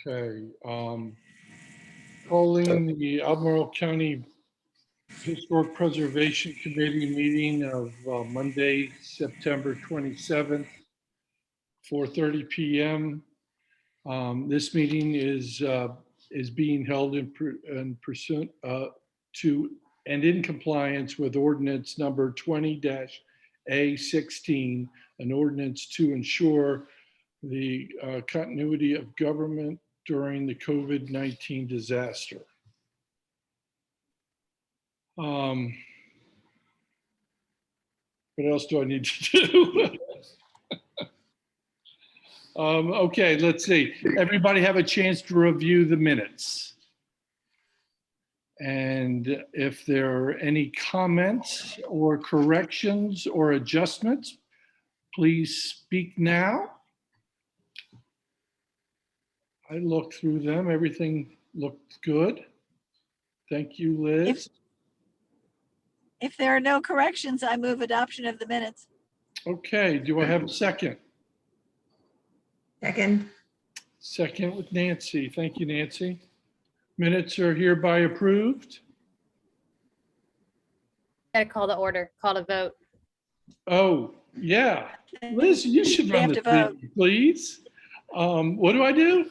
Okay. Calling the Albemarle County Historic Preservation Committee meeting of Monday, September 27th, 4:30 p.m. This meeting is being held in pursuant to and in compliance with ordinance number 20-A16, an ordinance to ensure the continuity of government during the COVID-19 disaster. What else do I need to do? Okay, let's see. Everybody have a chance to review the minutes. And if there are any comments or corrections or adjustments, please speak now. I looked through them. Everything looked good. Thank you, Liz. If there are no corrections, I move adoption of the minutes. Okay, do I have a second? Second. Second with Nancy. Thank you, Nancy. Minutes are hereby approved. Gotta call the order, call to vote. Oh, yeah. Liz, you should We run have the to vote. meeting, please. What do I do?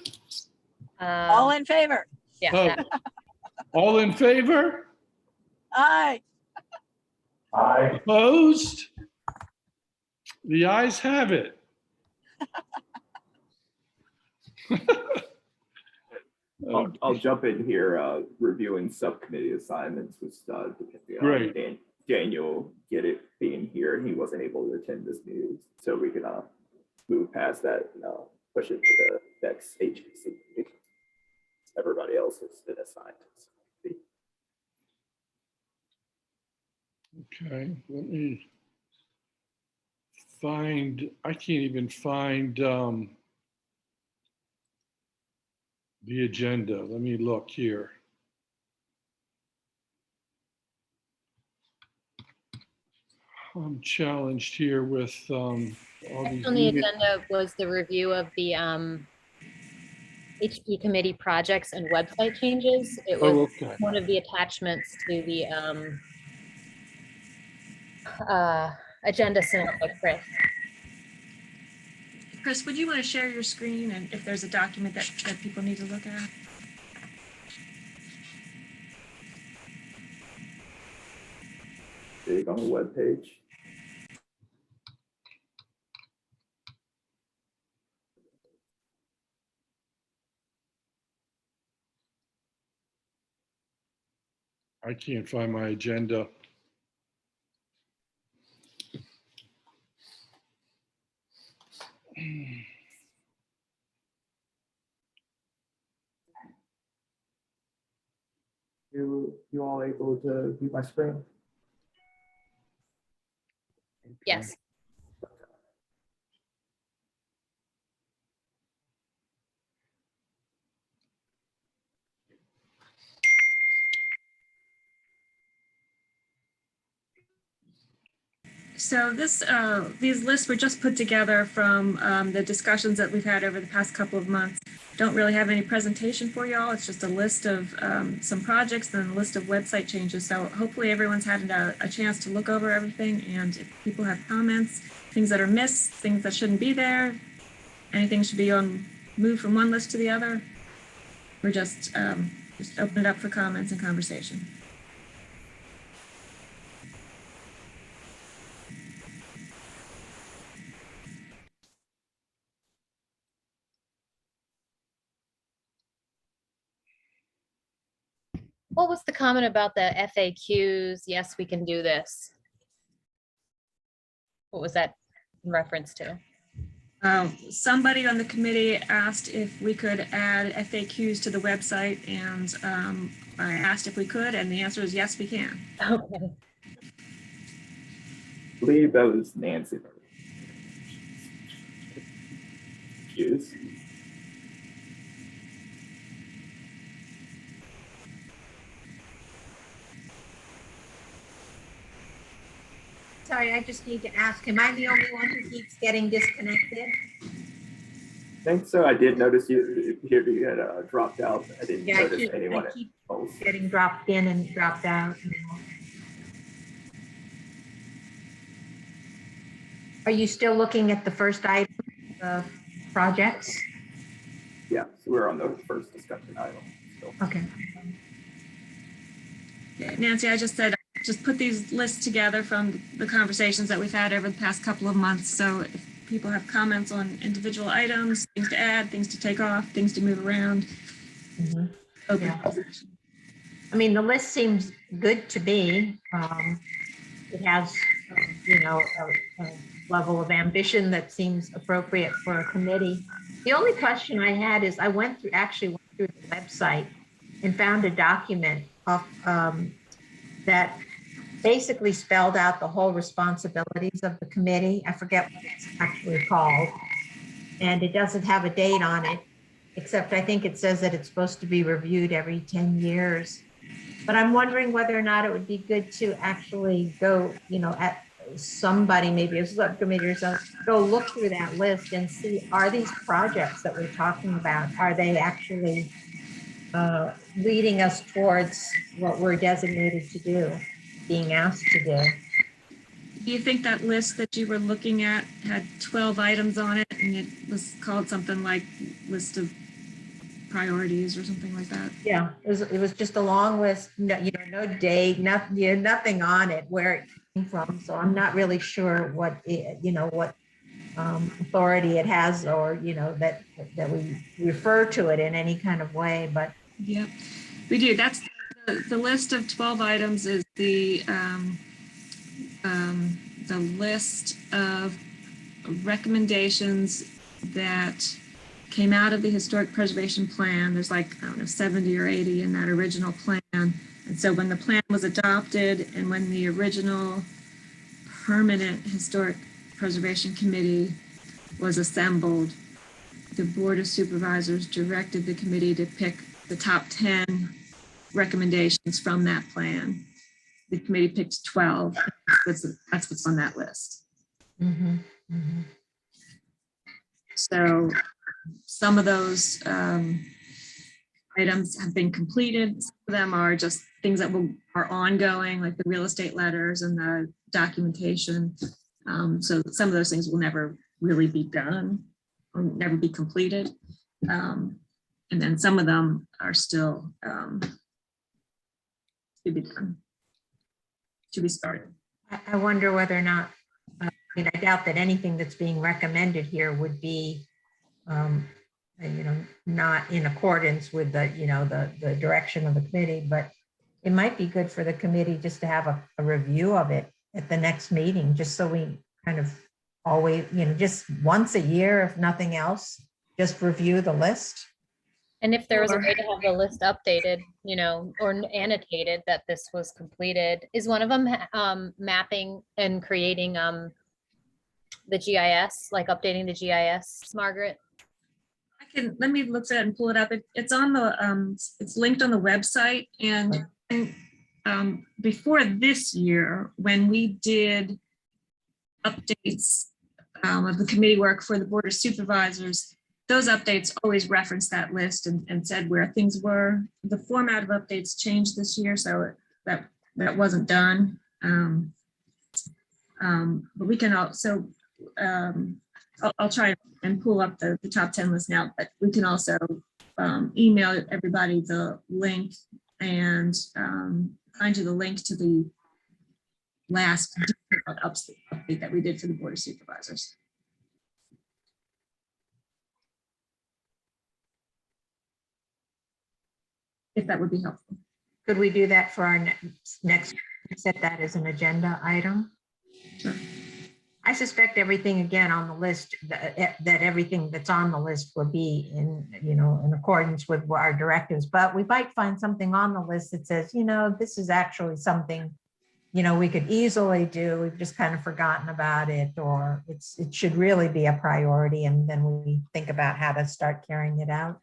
All in favor? Yeah, Oh, that- all in favor? Aye. Aye. Opposed? The ayes have it. I'll jump in here, reviewing subcommittee assignments was depending on Great. Daniel being here. He wasn't able to attend this meeting, so we can move past that and push it to the next HPC meeting. Everybody else has been assigned. Okay, let me find, I can't even find the agenda. Let me look here. I'm challenged here with all these. Next on the agenda was the review of the HP committee projects and website changes. It was Oh, okay. one of the attachments to the agenda sent by Chris. Chris, would you want to share your screen and if there's a document that people need to look at? Big on the webpage. I can't find my agenda. You all able to view my screen? Yes. So these lists were just put together from the discussions that we've had over the past couple of months. Don't really have any presentation for y'all. It's just a list of some projects and a list of website changes. So hopefully everyone's had a chance to look over everything. And if people have comments, things that are missed, things that shouldn't be there, anything should be moved from one list to the other, we're just open it up for comments and conversation. What was the comment about the FAQs? Yes, we can do this. What was that in reference to? Somebody on the committee asked if we could add FAQs to the website, and I asked if we could, and the answer is yes, we can. Okay. I believe that was Nancy. Yes. Sorry, I just need to ask, am I the only one who keeps getting disconnected? think so. I did notice you had dropped out. I didn't Yeah, notice anyone I keep else. getting dropped in and dropped out. Are you still looking at the first item, the projects? Yeah, so we're on the first discussion item. So. Okay. Yeah, Nancy, I just said, just put these lists together from the conversations that we've had over the past couple of months. So if people have comments on individual items, things to add, things to take off, things to move around, Mhm. open Yeah. conversation. I mean, the list seems good to me. It has, a level of ambition that seems appropriate for a committee. The only question I had is I went through the website and found a document of, that basically spelled out the whole responsibilities of the committee. I forget what it's actually called. And it doesn't have a date on it, except I think it says that it's supposed to be reviewed every 10 years. But I'm wondering whether or not it would be good to actually go, at somebody, maybe a subcommittee or something, go look through that list and see, are these projects that we're talking about, are they actually leading us towards what we're designated to do, being asked to do? Do you think that list that you were looking at had 12 items on it and it was called something like list of priorities or something like that? Yeah, it was just a long list, no date, nothing on it where it came from. So I'm not really sure what authority it has, or that we refer to it in any kind of way. But Yep, we do. That's the list of 12 items is the list of recommendations that came out of the historic preservation plan. There's like, I don't know, 70 or 80 in that original plan. And so when the plan was adopted and when the original permanent historic preservation committee was assembled, the Board of Supervisors directed the committee to pick the top 10 recommendations from that plan. The committee picked 12. That's what's on that list. So some of those items have been completed. Some of them are just things that are ongoing, like the real estate letters and the documentation. So some of those things will never really be done or never be completed. And then some of them are still to be done, to be started. I wonder whether or not, I doubt that anything that's being recommended here would be, not in accordance with the direction of the committee, but it might be good for the committee just to have a review of it at the next meeting, just so we kind of always, just once a year, if nothing else, just review the list. And if there was a way to have the list updated, or annotated that this was completed, is one of them mapping and creating the GIS, like updating the GIS, Margaret? Let me look at it and pull it up. It's on the, it's linked on the website. And before this year, when we did updates of the committee work for the Board of Supervisors, those updates always referenced that list and said where things were. The format of updates changed this year, so that wasn't done. But we can also, I'll try and pull up the top 10 list now, but we can also email everybody the link and find you the link to the last update that we did for the Board of Supervisors. If that would be helpful. Could we do that for our next, set that as an agenda item? Sure. I suspect everything again on the list, that everything that's on the list will be in accordance with our directives, but we might find something on the list that says, this is actually something, we could easily do. We've just kind of forgotten about it, or it should really be a priority. And then we think about how to start carrying it out.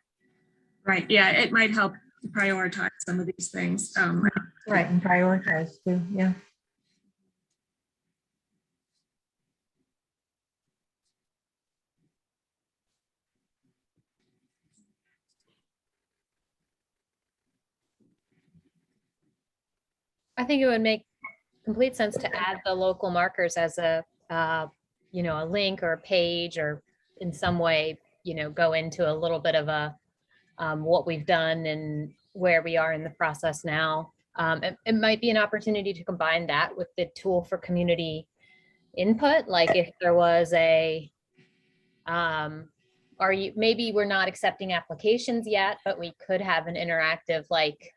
Right. Yeah, it might help to prioritize some of these things. Right, and prioritize too. Yeah. I think it would make complete sense to add the local markers as a, you know, a link or a page or in some way, you know, go into a little bit of a, what we've done and where we are in the process now. It might be an opportunity to combine that with the tool for community input. Like if there was a, maybe we're not accepting applications yet, but we could have an interactive, like,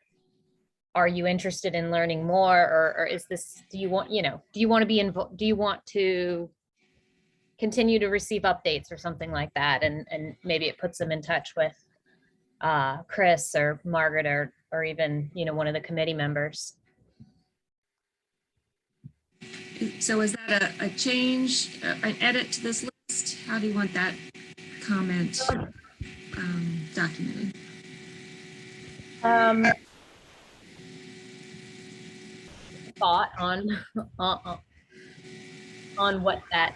are you interested in learning more? Or is this, do you want, you know, do you want to be involved? Do you want to continue to receive updates or something like that? And maybe it puts them in touch with Chris or Margaret or even, you know, one of the committee members. So is that a change, an edit to this list? How do you want that comment documented? Thought on what that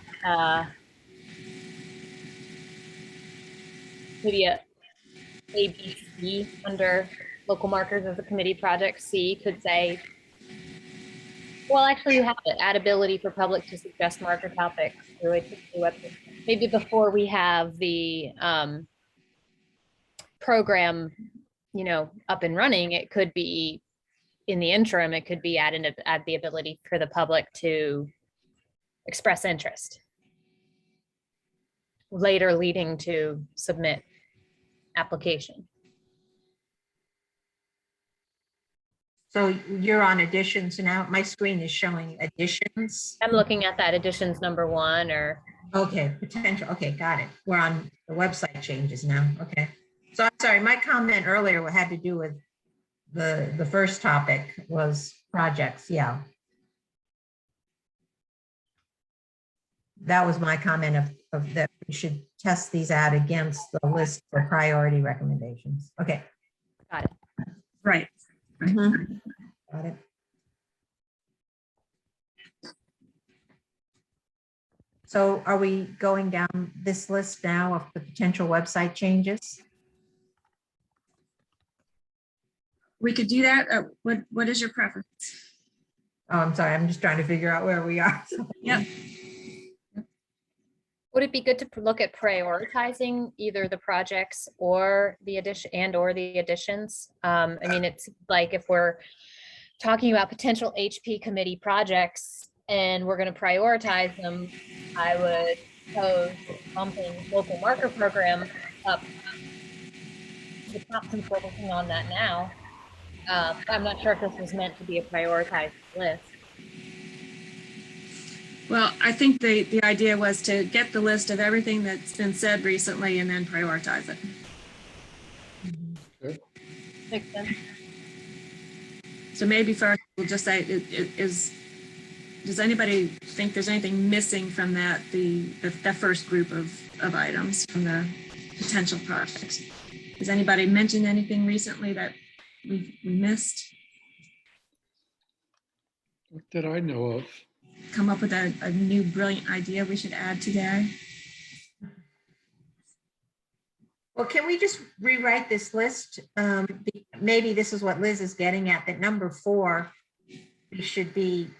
maybe a ABC under local markers as a committee project. C could say, well, actually you have it, add ability for public to suggest marker topics through a website. Maybe before we have the program, you know, up and running, it could be in the interim, it could be add the ability for the public to express interest, later leading to submit application. So you're on additions now. My screen is showing additions. I'm looking at that additions number 1 or. Okay, potential. Okay, got it. We're on the website changes now. Okay. So I'm sorry, my comment earlier had to do with the first topic was projects. Yeah. That was my comment of that we should test these out against the list for priority recommendations. Okay. Got it. Right. Mhm. Got it. So are we going down this list now of the potential website changes? We could do that. What is your preference? Oh, I'm sorry. I'm just trying to figure out where we are. Yep. Would it be good to look at prioritizing either the projects or the additions? I mean, it's like if we're talking about potential HP committee projects and we're going to prioritize them, I would propose bumping local marker program up the top since we're working on that now. I'm not sure if this was meant to be a prioritized list. Well, I think the idea was to get the list of everything that's been said recently and then prioritize it. Okay. Makes sense. So maybe first we'll just say, does anybody think there's anything missing from that first group of items from the potential projects? Has anybody mentioned anything recently that we missed? What did I know of? Come up with a new brilliant idea we should add today? Well, can we just rewrite this list? Maybe this is what Liz is getting at, that number 4 should be,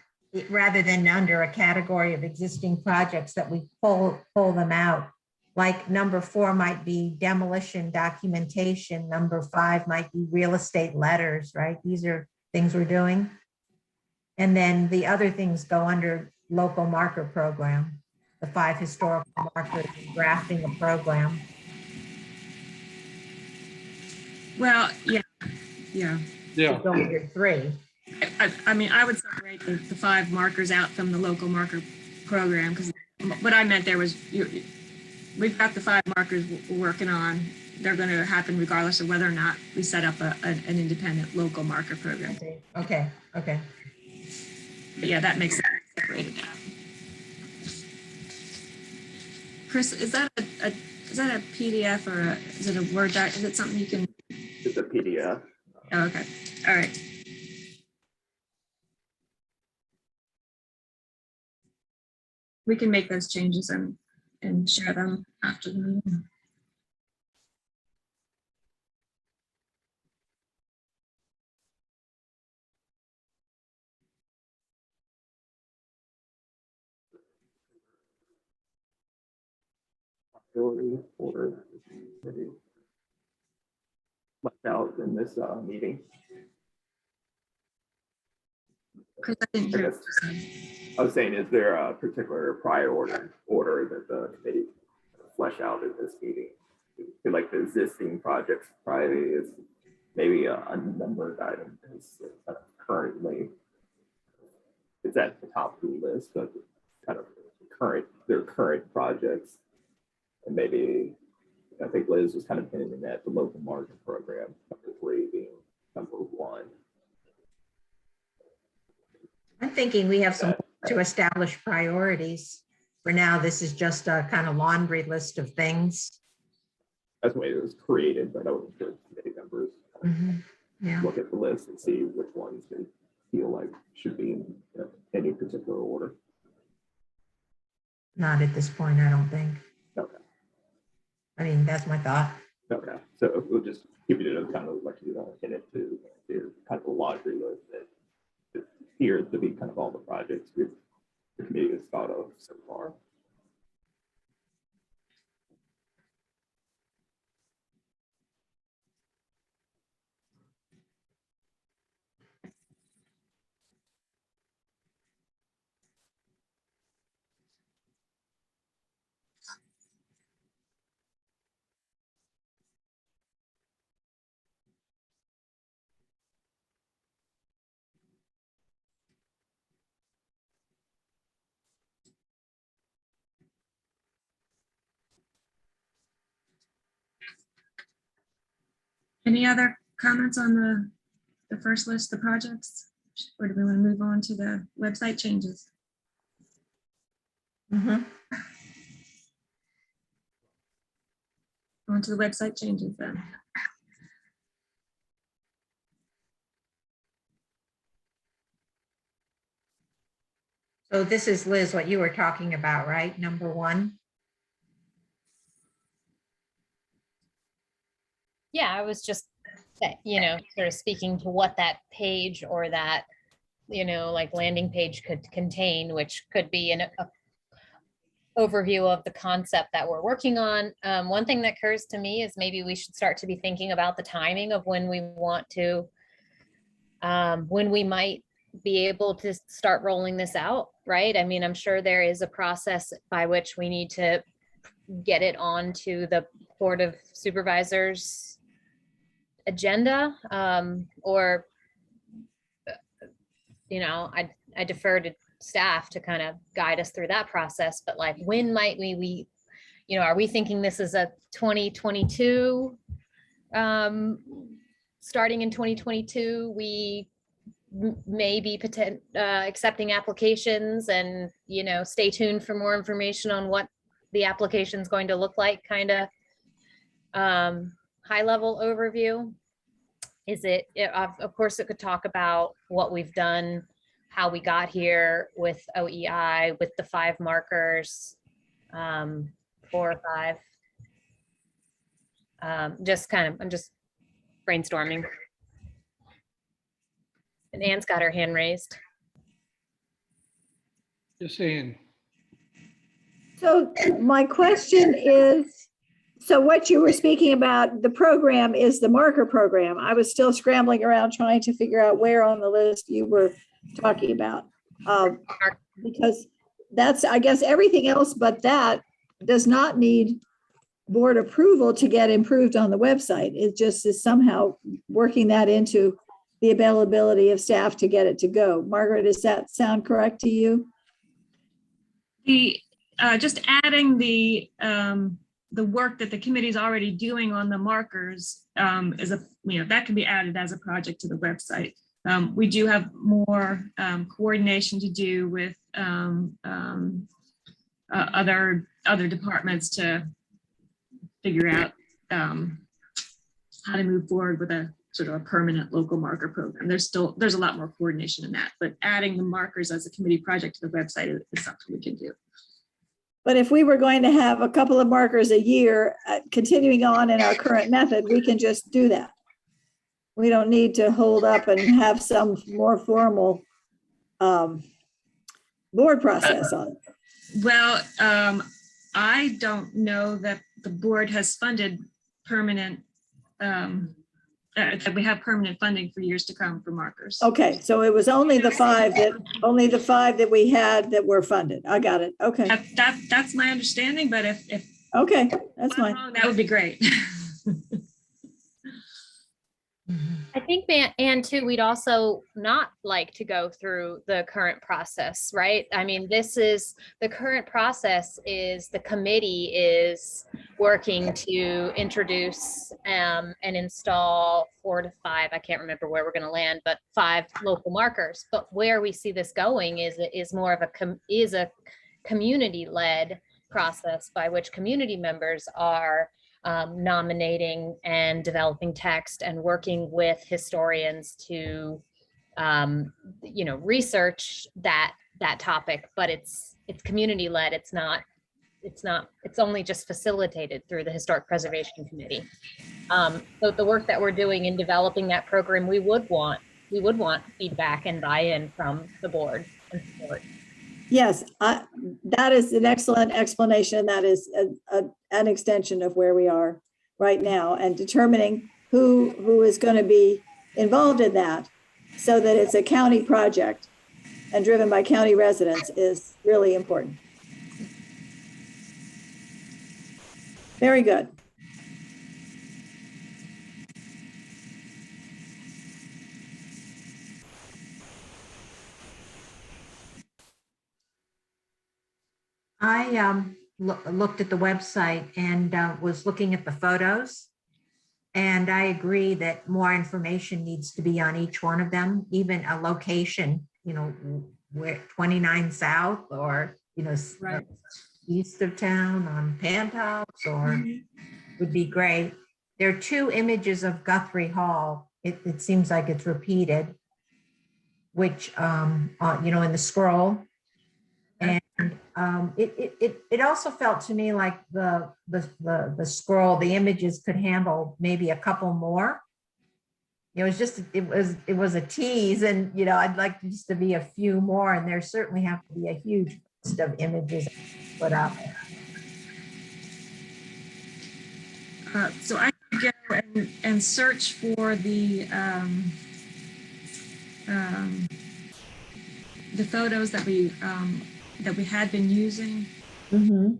rather than under a category of existing projects, that we pull them out. Like number 4 might be demolition documentation. Number 5 might be real estate letters, right? These are things we're doing. And then the other things go under local marker program, the 5 historical markers, drafting a program. Well, yeah. Yeah, Go under 3. I mean, I would separate the 5 markers out from the local marker program, because what I meant there was we've got the 5 markers we're working on. They're going to happen regardless of whether or not we set up an independent local marker program. Okay. But yeah, that makes sense. Separated out. Chris, is that a PDF or is it a Word doc? Is it something you can? It's a PDF. Oh, okay. All right. We can make those changes and share them after the meeting. priority order maybe left out in this meeting. Chris, I didn't I hear. guess I was saying, is there a particular priority order that the committee flesh out in this meeting? I feel like the existing projects priority is maybe a unnumbered item is currently it's at the top of the list, but kind of their current projects. And maybe I think Liz was kind of hinting at the local market program, number 3 being number 1. I'm thinking we have some to establish priorities. For now, this is just a kind of laundry list of things. That's the way it was created, but I wasn't sure if committee members Yeah. look at the list and see which ones they feel like should be in any particular order. Not at this point, I don't think. Okay. I mean, that's my thought. Okay. So we'll just keep it in kind of like in it to kind of a laundry list that appears to be kind of all the projects the committee has thought of so far. Any other comments on the first list of projects? Or do we want to move on to the website changes? Mhm. On to the website changes then. So this is, Liz, what you were talking about, right? Number 1. Yeah, I was just, sort of speaking to what that page or that, like landing page could contain, which could be a overview of the concept that we're working on. One thing that occurs to me is maybe we should start to be thinking about the timing of when we want to, when we might be able to start rolling this out, right? I mean, I'm sure there is a process by which we need to get it onto the Board of Supervisors agenda, or I defer to staff to kind of guide us through that process. But like, when might we are we thinking this is a 2022, starting in 2022, we may be accepting applications, and stay tuned for more information on what the application is going to look like, kind of high level overview. Is it, of course, it could talk about what we've done, how we got here with OEI, with the 5 markers, 4 or 5. I'm just brainstorming. And Anne's got her hand raised. Just saying. So my question is, so what you were speaking about, the program is the marker program. I was still scrambling around trying to figure out where on the list you were talking about. Because that's, I guess, everything else but that does not need board approval to get improved on the website. It just is somehow working that into the availability of staff to get it to go. Margaret, does that sound correct to you? The just adding the work that the committee is already doing on the markers is that can be added as a project to the website. We do have more coordination to do with other departments to figure out how to move forward with a sort of a permanent local marker program. There's a lot more coordination in that, but adding the markers as a committee project to the website is something we can do. But if we were going to have a couple of markers a year, continuing on in our current method, we can just do that. We don't need to hold up and have some more formal board process on it. Well, I don't know that the board has funded permanent, that we have permanent funding for years to come for markers. Okay, so it was only the five that we had that were funded. I got it. Okay, That's my understanding, but if okay, that's I'm fine. wrong, that would be great. I think, and too, we'd also not like to go through the current process, right? I mean, the current process is the committee is working to introduce and install 4 to 5, I can't remember where we're going to land, but 5 local markers. But where we see this going is more of a community-led process by which community members are nominating and developing text and working with historians to, research that topic. But it's community led. It's only just facilitated through the Historic Preservation Committee. So the work that we're doing in developing that program, we would want feedback and buy-in from the board and support. Yes, that is an excellent explanation. That is an extension of where we are right now, and determining who is going to be involved in that so that it's a county project and driven by county residents is really important. Very good. I looked at the website and was looking at the photos. And I agree that more information needs to be on each one of them, even a location, where 29 South or, Right. east of town on Penthouse or would be great. There are 2 images of Guthrie Hall. It seems like it's repeated, which, in the scroll. And it also felt to me like the scroll, the images could handle maybe a couple more. It was a tease, and I'd like just to be a few more, and there certainly have to be a huge list of images put up. So I could go and search for the photos that we had been using. Mm-hmm.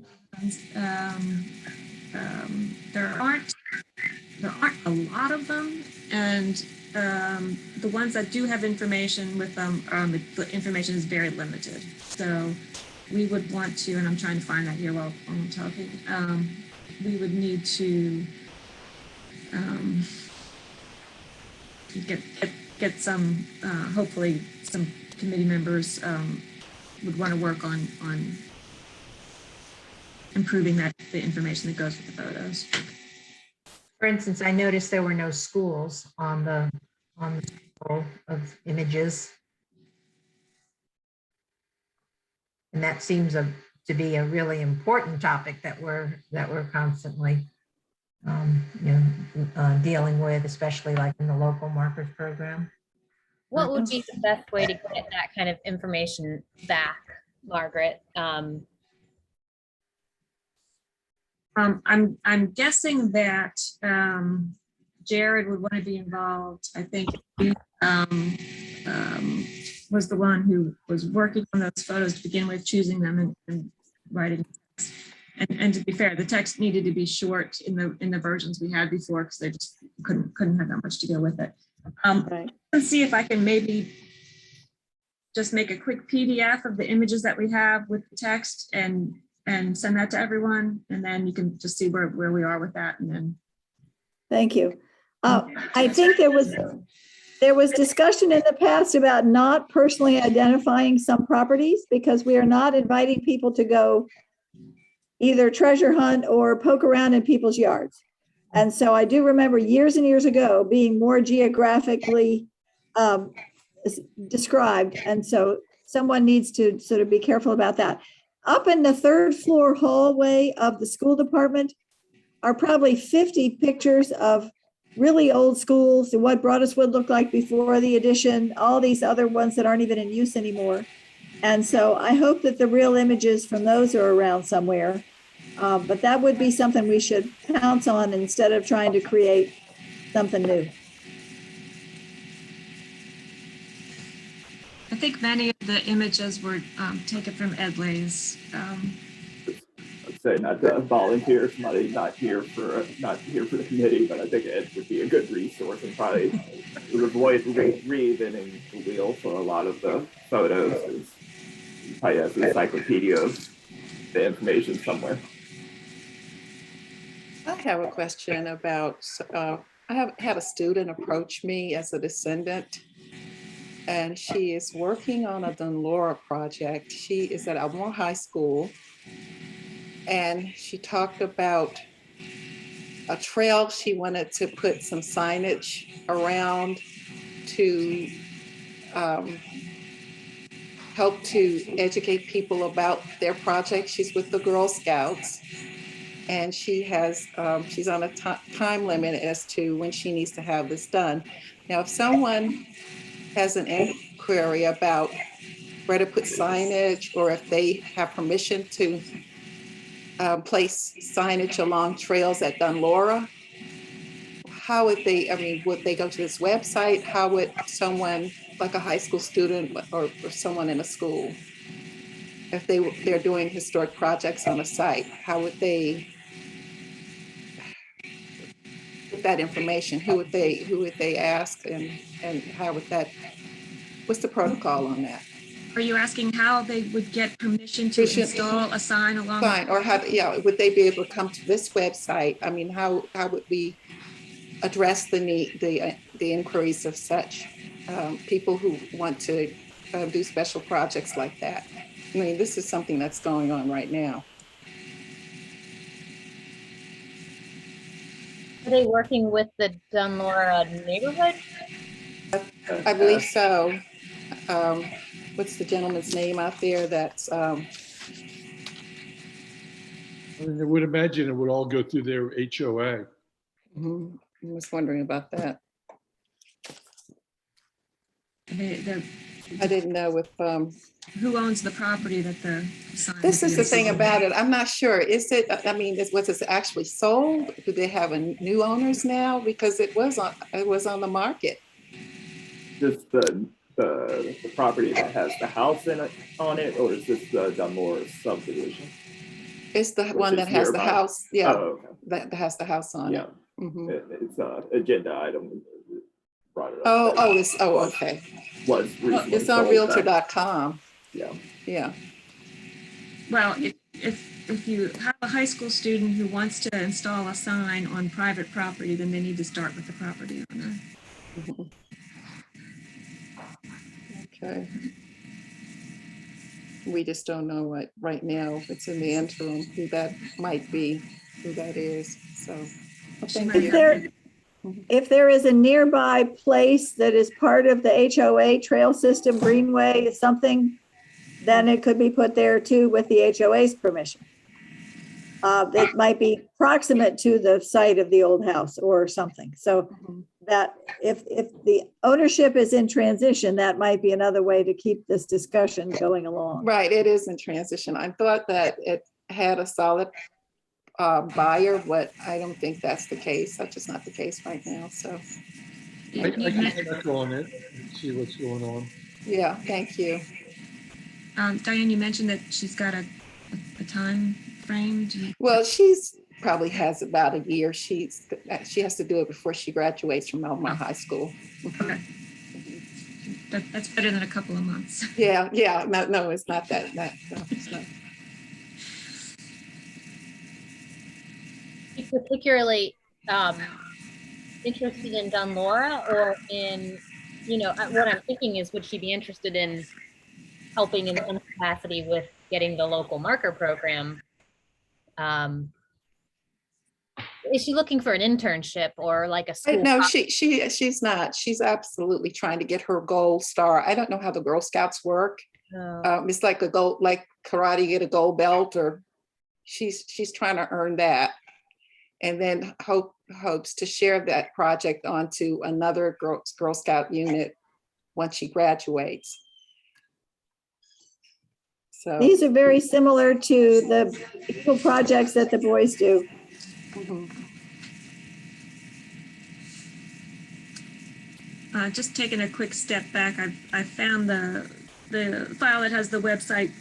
There aren't a lot of them, and the ones that do have information with them, the information is very limited. So we would want to, and I'm trying to find that here while I'm talking. We would need to get some, hopefully some committee members would want to work on improving the information that goes with the photos. For instance, I noticed there were no schools on the scroll of images. And that seems to be a really important topic that we're constantly dealing with, especially like in the local markers program. What would be the best way to get that kind of information back, Margaret? I'm guessing that Jared would want to be involved. I think he was the one who was working on those photos to begin with, choosing them and writing. And to be fair, the text needed to be short in the versions we had before, because they just couldn't have that much to go with it. Right. Let's see if I can maybe just make a quick PDF of the images that we have with the text and send that to everyone, and then you can just see where we are with that. And then Thank you. I think there was discussion in the past about not personally identifying some properties, because we are not inviting people to go either treasure hunt or poke around in people's yards. And so I do remember years and years ago being more geographically described. And so someone needs to sort of be careful about that. Up in the 3rd floor hallway of the school department are probably 50 pictures of really old schools and what Broadus would look like before the addition, all these other ones that aren't even in use anymore. And so I hope that the real images from those are around somewhere. But that would be something we should pounce on instead of trying to create something new. I think many of the images were taken from Edley's. I'd say not to volunteer somebody not here for the committee, but I think Ed would be a good resource and probably would avoid reinventing the wheel for a lot of the photos. He probably has an encyclopedia of the information somewhere. I have a question about, I have had a student approach me as a descendant, and she is working on a Dunlora project. She is at Albemarle High School, and she talked about a trail she wanted to put some signage around to help to educate people about their project. She's with the Girl Scouts. And she has, she's on a time limit as to when she needs to have this done. Now, if someone has an inquiry about where to put signage, or if they have permission to place signage along trails at Dunlora, how would they, I mean, would they go to this website? How would someone, like a high school student or someone in a school, if they're doing historic projects on a site, how would they get that information? Who would they ask, and how would that, what's the protocol on that? Are you asking how they would get permission to install a sign along? Fine, or how, yeah, would they be able to come to this website? I mean, how would we address the inquiries of such people who want to do special projects like that? I mean, this is something that's going on right now. Are they working with the Dunlora neighborhood? I believe so. What's the gentleman's name out there that's, I mean, I would imagine it would all go through their HOA. I was wondering about that. I didn't know if, Who owns the property that the sign? this is the thing about it. I'm not sure. Is it, I mean, was this actually sold? Do they have new owners now? Because it was on the market. Just the property that has the house in it on it, or is this the Dunlora subdivision? It's the one that has the nearby. house, yeah, Oh, okay. that has the house on Yeah, it. Mhm. it's an agenda item. Brought it up. Okay. Was recently It's on sold back. realtor.com. Yeah. Yeah. Well, if you have a high school student who wants to install a sign on private property, then they need to start with the property owner. Mhm. Okay. We just don't know what right now. It's in the interim who that might be, who that is. So well, thank you. If there is a nearby place that is part of the HOA trail system, greenway, something, then it could be put there too with the HOA's permission. It might be proximate to the site of the old house or something. So that if the ownership is in transition, that might be another way to keep this discussion going along. Right, it is in transition. I thought that it had a solid buyer, but I don't think that's the case. That's just not the case right now. So I can check on it and see what's going on. yeah, thank you. Diane, you mentioned that she's got a time frame. Well, she's probably has about a year. She has to do it before she graduates from Albemarle High School. Okay. That's better than a couple of months. Yeah. No, it's not that. No, it's not. Are you particularly interested in Dunlora, or in, what I'm thinking is, would she be interested in helping in some capacity with getting the local marker program? Is she looking for an internship or like a school? No, she's not. She's absolutely trying to get her gold star. I don't know how the Girl Scouts work. It's like a gold, like karate, get a gold belt, or she's trying to earn that, and then hopes to share that project onto another Girl Scout unit once she graduates. So. These are very similar to the Eagle projects that the boys do. Mhm. Just taking a quick step back, I found the file that has the website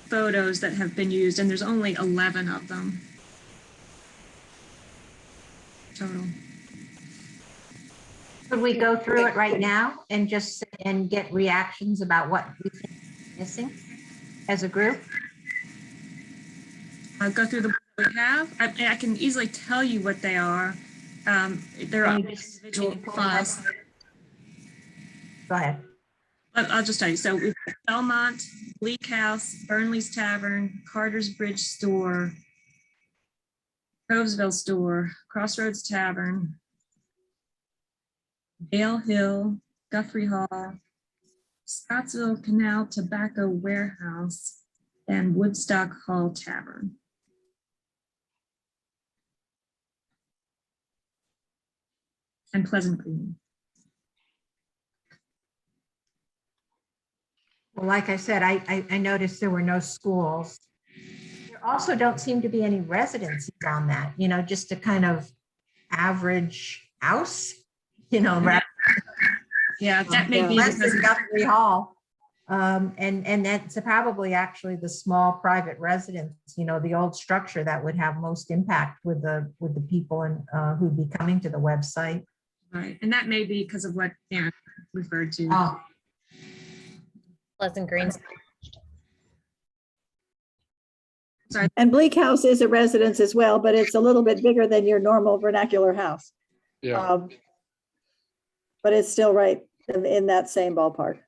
photos that have been used, and there's only 11 of them total. Could we go through it right now and just and get reactions about what we think is missing as a group? I'll go through the ones we have. I can easily tell you what they are. They're Can all you just- individual can you pull files. that? Go ahead. I'll just tell you. So we've got Belmont, Bleak House, Burnley's Tavern, Carter's Bridge Store, Crovesville Store, Crossroads Tavern, Dale Hill, Guthrie Hall, Scottsville Canal Tobacco Warehouse, and Woodstock Hall Tavern. And Pleasant Green. Well, like I said, I noticed there were no schools. There also don't seem to be any residencies on that, you know, just a kind of average house, you know, rather Yeah, that may be less because than Guthrie Hall. And that's probably actually the small private residence, you know, the old structure that would have most impact with the people and who'd be coming to the website. right, and that may be because of what Aaron referred to. Oh, Pleasant Green's. And Bleak House is a residence as well, but it's a little bit bigger than your normal vernacular house. Yeah. But it's still right in that same ballpark.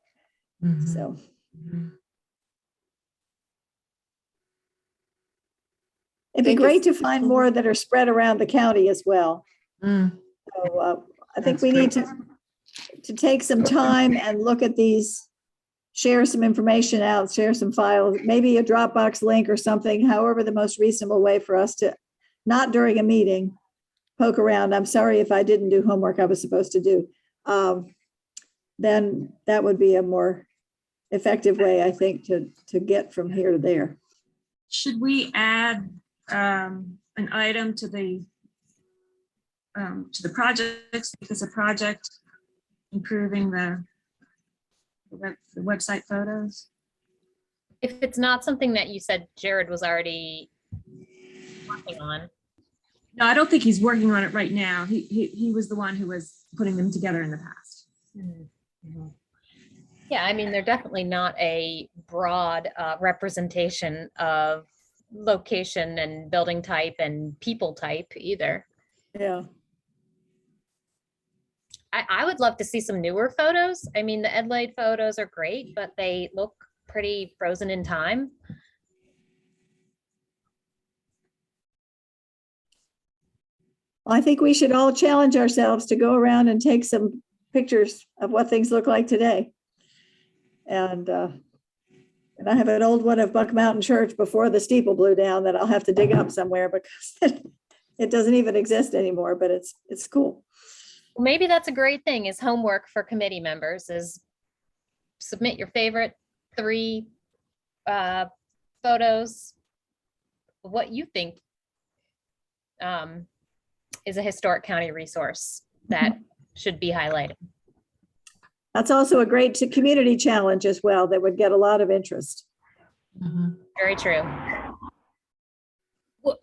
mhm, So mhm. it'd be Think great it's- to find more that are spread around the county as well. Mm, So I think That's we need great. to take some time and look at these, share some information out, share some files, maybe a Dropbox link or something, however the most reasonable way for us to, not during a meeting, poke around. I'm sorry if I didn't do homework I was supposed to do. Then that would be a more effective way, I think, to get from here to there. Should we add an item to the projects, because a project improving the website photos? If it's not something that you said Jared was already working on. No, I don't think he's working on it right now. He was the one who was putting them together in the past. Yeah, I mean, they're definitely not a broad representation of location and building type and people type either. Yeah. I would love to see some newer photos. I mean, the Adelaide photos are great, but they look pretty frozen in time. I think we should all challenge ourselves to go around and take some pictures of what things look like today. And I have an old one of Buck Mountain Church before the steeple blew down that I'll have to dig up somewhere because it doesn't even exist anymore, but it's cool. Well, maybe that's a great thing is homework for committee members is submit your favorite 3 photos of what you think is a historic county resource that should be highlighted. That's also a great community challenge as well that would get a lot of interest. mhm. Very true.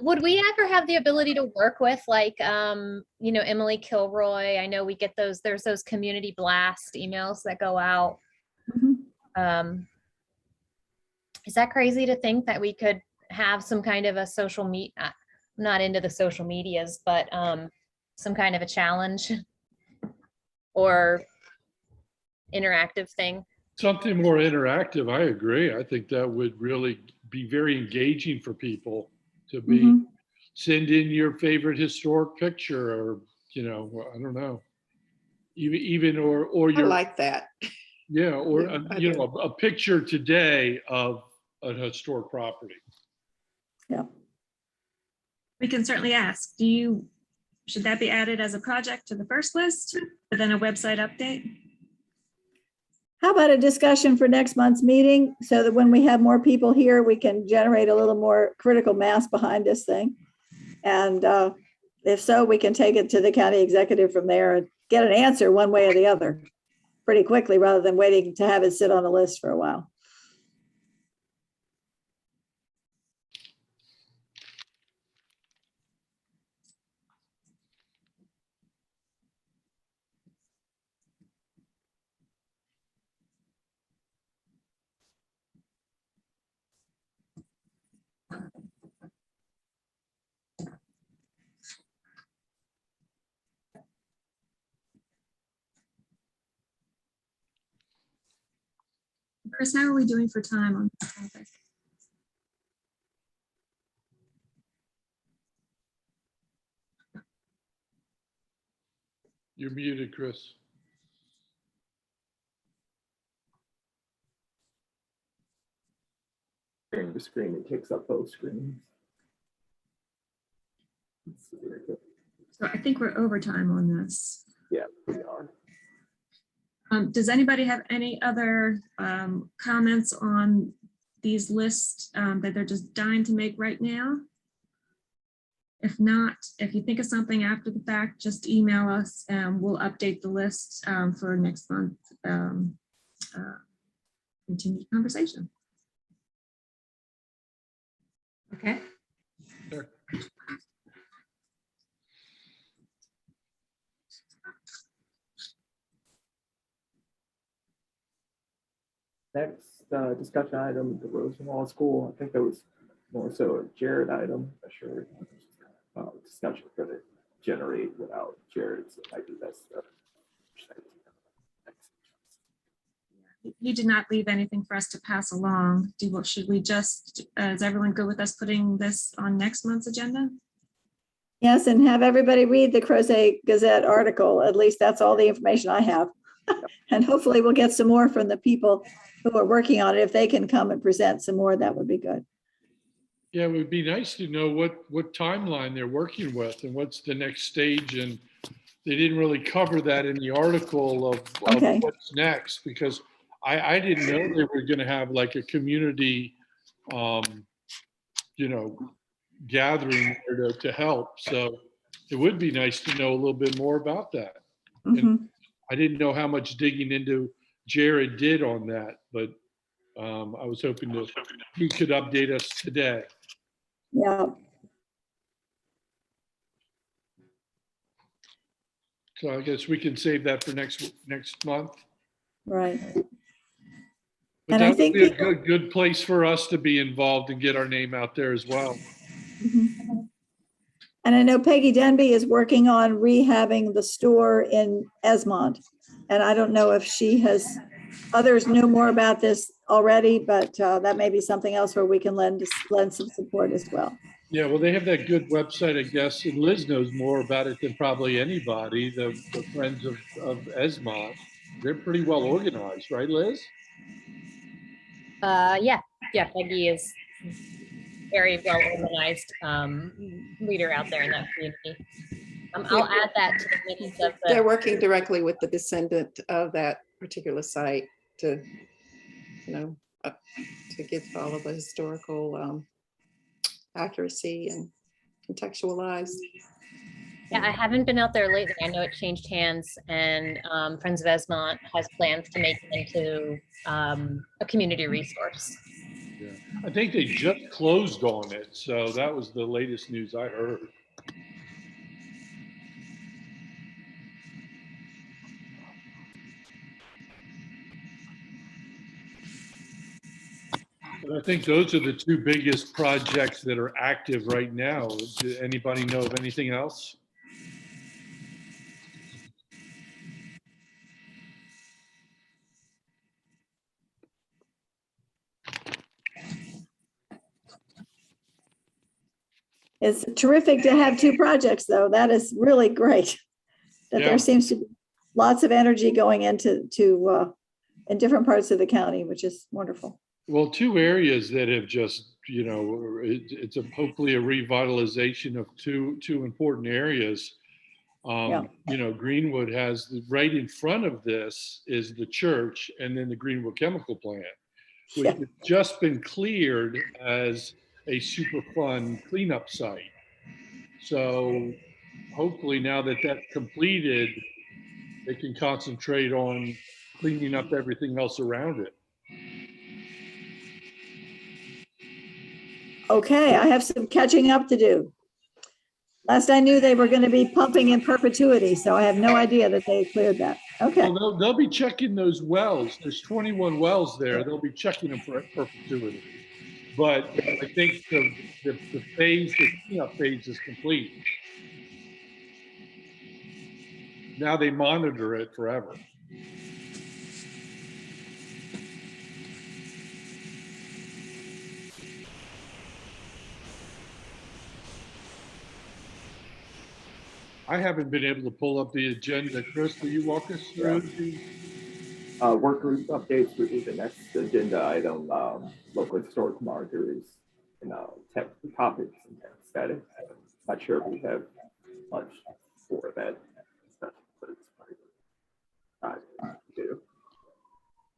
Would we ever have the ability to work with like, you know, Emily Kilroy? I know we get those, there's those community blast emails that go out. Is that crazy to think that we could have some kind of a social media, not into the social medias, but some kind of a challenge or interactive thing? Something more interactive, I agree. I think that would really be very engaging for people to be, Mhm. send in your favorite historic picture or, you know, I don't know. Even or I your, like that. yeah, or, Yeah, I you do. know, a picture today of a historic property. Yeah. We can certainly ask, should that be added as a project to the first list, but then a website update? How about a discussion for next month's meeting so that when we have more people here, we can generate a little more critical mass behind this thing? And if so, we can take it to the county executive from there and get an answer one way or the other pretty quickly rather than waiting to have it sit on a list for a while. Chris, how are we doing for time on this topic? You're muted, Chris. Sharing the screen, it takes up both screens. So I think we're over time on this. Yeah, we are. Does anybody have any other comments on these lists that they're just dying to make right now? If not, if you think of something after the fact, just email us and we'll update the list for next month. Continued conversation. Okay. Sure. Next discussion item, the Rosenwald School. I think that was more so a Jared item. I'm sure discussion for the generate without Jared, so it might be best. You did not leave anything for us to pass along. Should we just, is everyone good with us putting this on next month's agenda? Yes, and have everybody read the Crozet Gazette article. At least that's all the information I have. And hopefully we'll get some more from the people who are working on it. If they can come and present some more, that would be good. Yeah, it would be nice to know what timeline they're working with and what's the next stage. And they didn't really cover that in the article of Okay. what's next, because I didn't know they were going to have like a community, gathering there to help. So it would be nice to know a little bit more about that. Mhm. I didn't know how much digging into Jared did on that, but I was hoping he could update us today. Yeah, So I guess we can save that for next month. right. But And I that would think be a people- good place for us to be involved and get our name out there as well. Mhm. And I know Peggy Denby is working on rehabbing the store in Esmond. And I don't know if others knew more about this already, but that may be something else where we can lend some support as well. Yeah, well, they have that good website, I guess, and Liz knows more about it than probably anybody, the Friends of Esmond. They're pretty well organized, right, Liz? Yeah, Peggy is very well organized leader out there in that community. I'll add that to the minutes of They're the, working directly with the descendant of that particular site to, to get all of the historical accuracy and contextualized. yeah, I haven't been out there lately. I know it changed hands, and Friends of Esmont has plans to make it into a community resource. Yeah. I think they just closed on it, so that was the latest news I heard. But I think those are the two biggest projects that are active right now. Does anybody know of anything else? It's terrific to have two projects, though. That is really great. That Yeah. there seems to be lots of energy going into in different parts of the county, which is wonderful. Well, two areas that have just, it's hopefully a revitalization of two important areas. You know, Greenwood has right in front of this is the church and then the Greenwood Chemical Plant, which Yeah. has just been cleared as a Superfund cleanup site. So hopefully now that that's completed, they can concentrate on cleaning up everything else around it. Okay, I have some catching up to do. Last I knew, they were going to be pumping in perpetuity, so I have no idea that they cleared that. Okay, Well, they'll be checking those wells. There's 21 wells there. They'll be checking them for perpetuity. But I think the phase, the cleanup phase is complete. Now they monitor it forever. I haven't been able to pull up the agenda. Chris, will you walk us through the? Work group updates would be the next agenda item. Local historic markers and topics and text status. Not sure if we have much for that stuff, but it's probably not to do.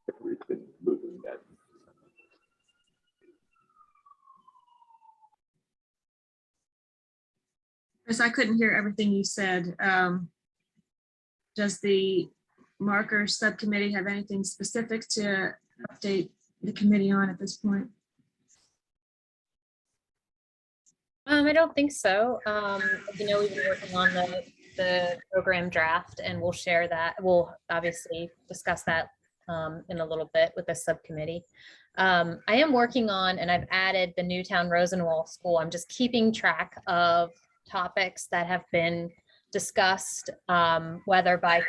If we've been moving that. Chris, I couldn't hear everything you said. Does the marker subcommittee have anything specific to update the committee on at this point? I don't think so. You know, we've been working on the program draft, and we'll share that. We'll obviously discuss that in a little bit with the subcommittee. I am working on, and I've added the Newtown Rosenwald School. I'm just keeping track of topics that have been discussed, whether by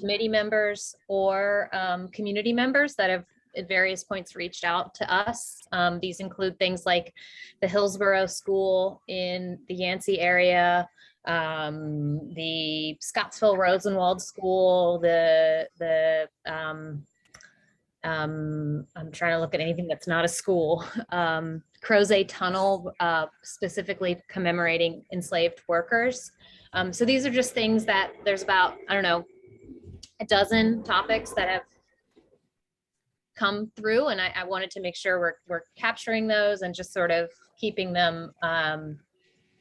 committee members or community members that have at various points reached out to us. These include things like the Hillsborough School in the Yancey area, the Scottsville Rosenwald School, I'm trying to look at anything that's not a school. Crozet Tunnel, specifically commemorating enslaved workers. So these are just things that there's about, I don't know, a dozen topics that have come through, and I wanted to make sure we're capturing those and just sort of keeping them,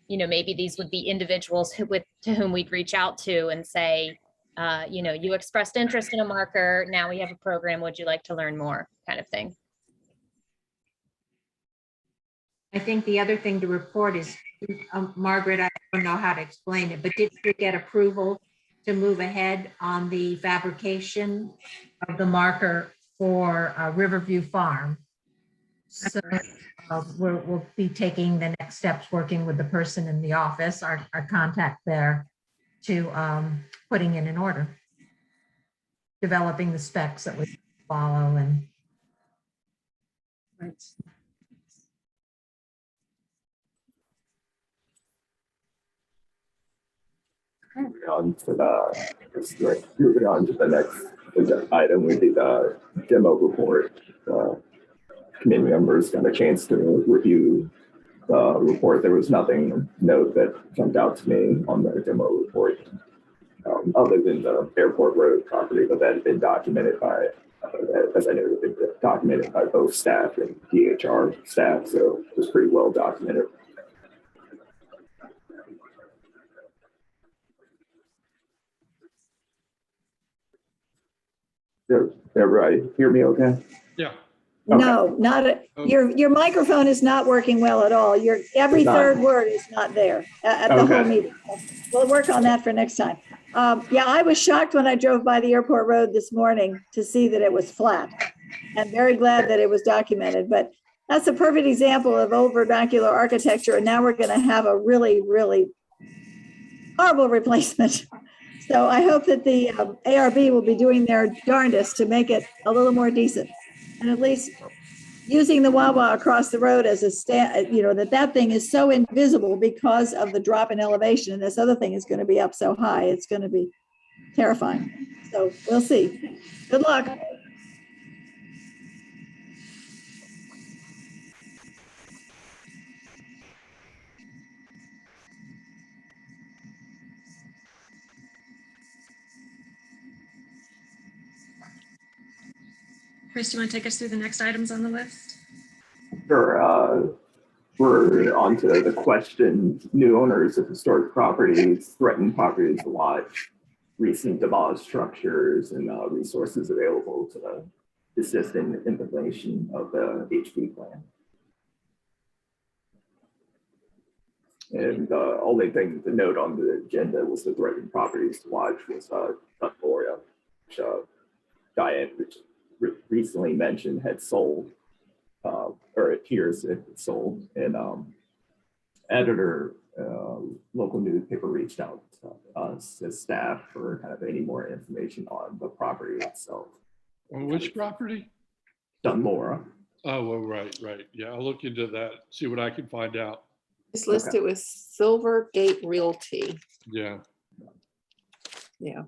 you know, maybe these would be individuals to whom we'd reach out to and say, you know, you expressed interest in a marker, now we have a program, would you like to learn more, kind of thing. I think the other thing to report is, Margaret, I don't know how to explain it, but did you get approval to move ahead on the fabrication of the marker for Riverview Farm? So we'll be taking the next steps, working with the person in the office, our contact there, to putting in an order, developing the specs that we follow. And Right. Moving on to the next item, we did the demo report. Committee members got a chance to review the report. There was nothing note that jumped out to me on the demo report, other than the airport road property, but that had been documented by, as I know, it had been documented by both staff and DHR staff, so it was pretty well documented. Everybody hear me okay? Yeah. no, not, your microphone is not working well at all. Every It's not. third word is not there at the whole Okay. meeting. We'll work on that for next time. Yeah, I was shocked when I drove by the airport road this morning to see that it was flat. I'm very glad that it was documented, but that's a perfect example of old vernacular architecture. And now we're going to have a really, really horrible replacement. So I hope that the ARB will be doing their darndest to make it a little more decent. And at least using the Wawa across the road as a you know, that thing is so invisible because of the drop in elevation. And this other thing is going to be up so high. It's going to be terrifying. So we'll see. Good luck. Chris, do you want to take us through the next items on the list? Sure. We're on to the question, new owners of historic properties, threatened properties to watch, recent demolished structures, and resources available to assist in the implementation of the HP plan. And the only thing to note on the agenda was the threatened properties to watch was Untitled, which Diane recently mentioned had sold, or it appears it had sold. And editor, local newspaper reached out to us as staff for kind of any more information on the property itself. On which property? Dunmore. Oh, well, right. Yeah, I'll look into that, see what I can find out. It's listed with Silvergate Realty. Yeah. Yeah.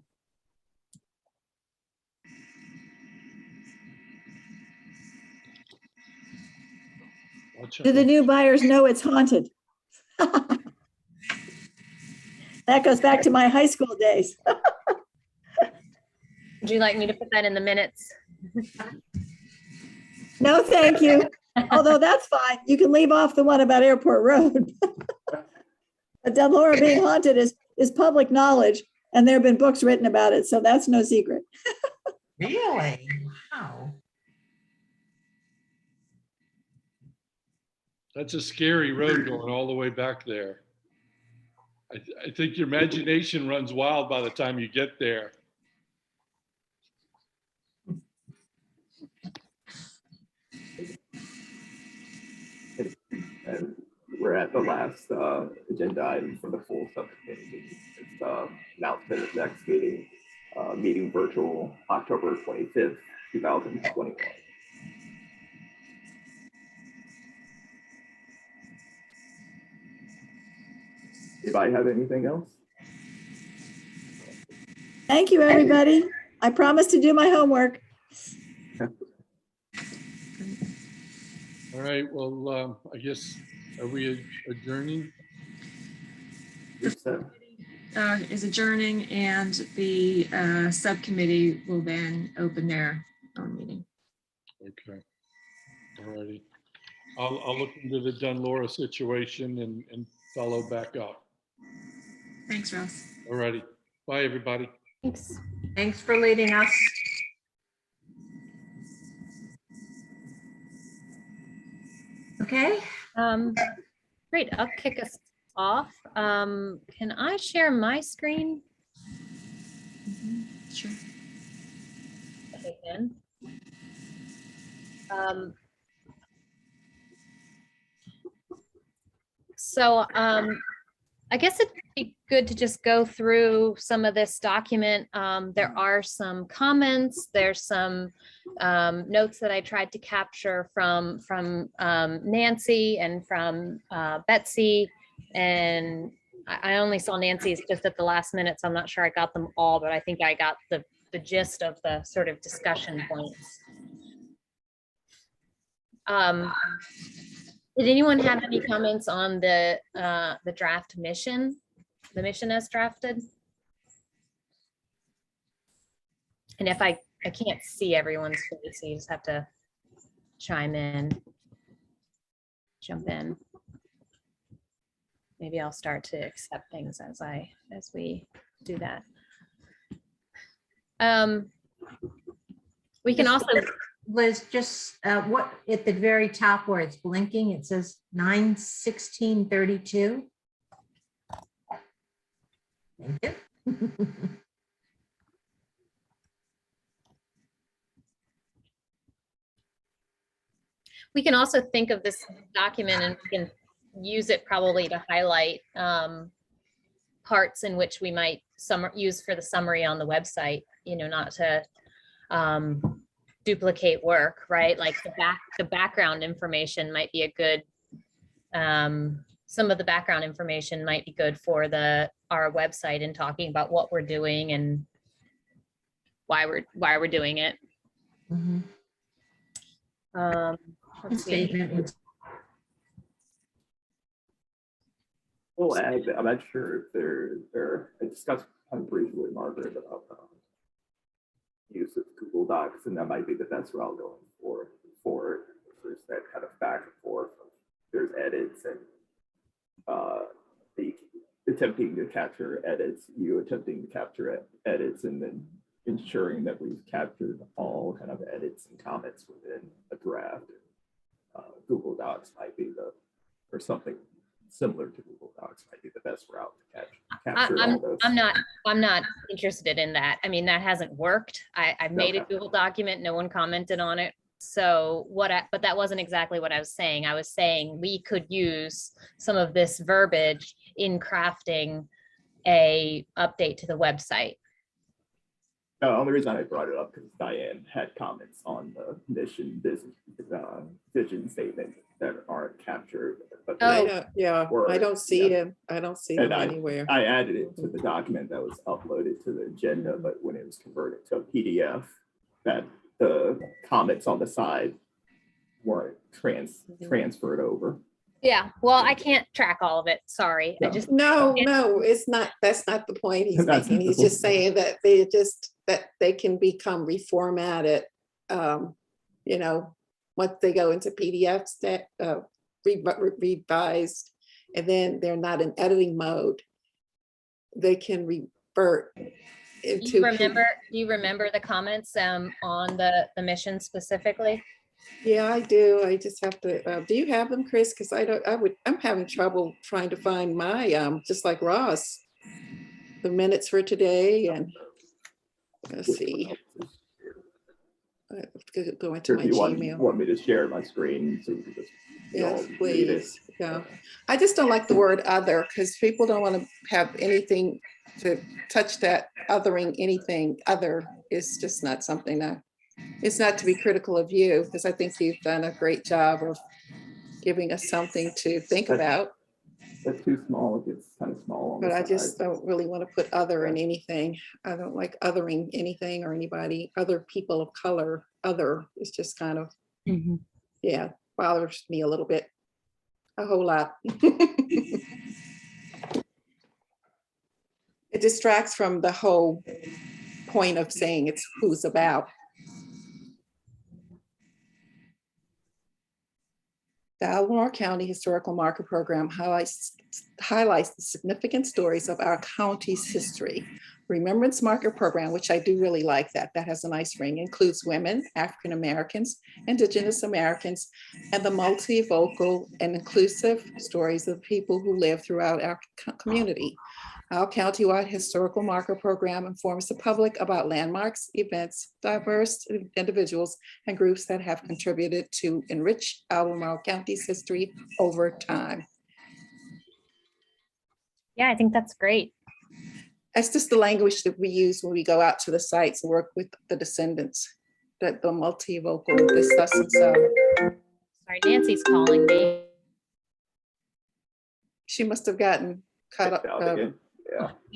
I'll check Do the on- new buyers know it's haunted? That goes back to my high school days. Would you like me to put that in the minutes? No, thank you. Although that's fine. You can leave off the one about Airport Road. But Dunmore being haunted is public knowledge, and there have been books written about it, so that's no secret. Really? Wow. That's a scary road going all the way back there. I think your imagination runs wild by the time you get there. And we're at the last agenda item for the full subcommittee. It's announcement of next meeting, meeting virtual October 25th, 2021. Anybody have anything else? Thank you, everybody. I promise to do my homework. All right, well, I guess, are we adjourning? So, Is adjourning, and the subcommittee will then open their own meeting. Okay, all righty. I'll look into the Dunlora situation and follow back up. Thanks, Ross. All righty, bye, everybody. Thanks. Thanks for leading us. Okay. Great, I'll kick us off. Can I share my screen? Sure. Okay, then. So I guess it'd be good to just go through some of this document. There are some comments, there's some notes that I tried to capture from Nancy and from Betsy. And I only saw Nancy's just at the last minute, so I'm not sure I got them all, but I think I got the gist of the sort of discussion points. Did anyone have any comments on the draft mission, the mission as drafted? And if I can't see everyone's face, so you just have to chime in, jump in. Maybe I'll start to accept things as we do that. We can also, Liz, just what at the very top where it's blinking, it says 9/16/32. Thank you. we can also think of this document and we can use it probably to highlight parts in which we might use for the summary on the website, you know, not to duplicate work, right? Like the background information might be a good, some of the background information might be good for our website and talking about what we're doing and why we're doing it. Mhm. Let's see. Statement. we'll add, I'm not sure if I discussed kind of briefly with Margaret about use of Google Docs, and that might be the best route going forward. There's that kind of back and forth. There's edits and the attempting to capture edits, you attempting to capture edits, and then ensuring that we've captured all kind of edits and comments within a draft. Google Docs might be or something similar to Google Docs might be the best route to capture all those. I'm not interested in that. I mean, that hasn't worked. I've made a Google document, no one commented on it. So but that wasn't exactly what I was saying. I was saying we could use some of this verbiage in crafting a update to the website. The only reason I brought it up because Diane had comments on the mission vision statement that aren't captured. But I don't see it. I don't see them anywhere. I added it to the document that was uploaded to the agenda, but when it was converted to a PDF, that the comments on the side weren't transferred over. Yeah, well, I can't track all of it. Sorry. Yeah. I just No, it's not. That's not the point he's making. He's just saying that they can become reformatted. Once they go into PDFs that revised, and then they're not in editing mode, they can revert into. do you remember the comments on the mission specifically? Yeah, I do. I just have to. Do you have them, Chris? Because I'm having trouble trying to find my just like Ross, the minutes for today, and let's see. I have to go into my Gmail. Want me to share my screen so we can just Yes, please. Yeah, I just don't like the word other because people don't want to have anything to touch that othering anything other is just not something that. It's not to be critical of you, because I think you've done a great job of giving us something to think about. That's too small. It gets kind of small. But I just don't really want to put other in anything. I don't like othering anything or anybody, other people of color. Other is just kind of, yeah, bothers me a little bit, a whole lot. It distracts from the whole point of saying it's who's about. The Albemarle County Historical Marker Program highlights the significant stories of our county's history. Remembrance Marker Program, which I do really like that has a nice ring, includes women, African Americans, Indigenous Americans, and the multivocal and inclusive stories of people who live throughout our community. Our countywide historical marker program informs the public about landmarks, events, diverse individuals, and groups that have contributed to enrich Albemarle County's history over time. Yeah, I think that's great. That's just the language that we use when we go out to the sites and work with the descendants, that the multivocal, this, thus, and so. Sorry, Nancy's calling me. She must have gotten caught up,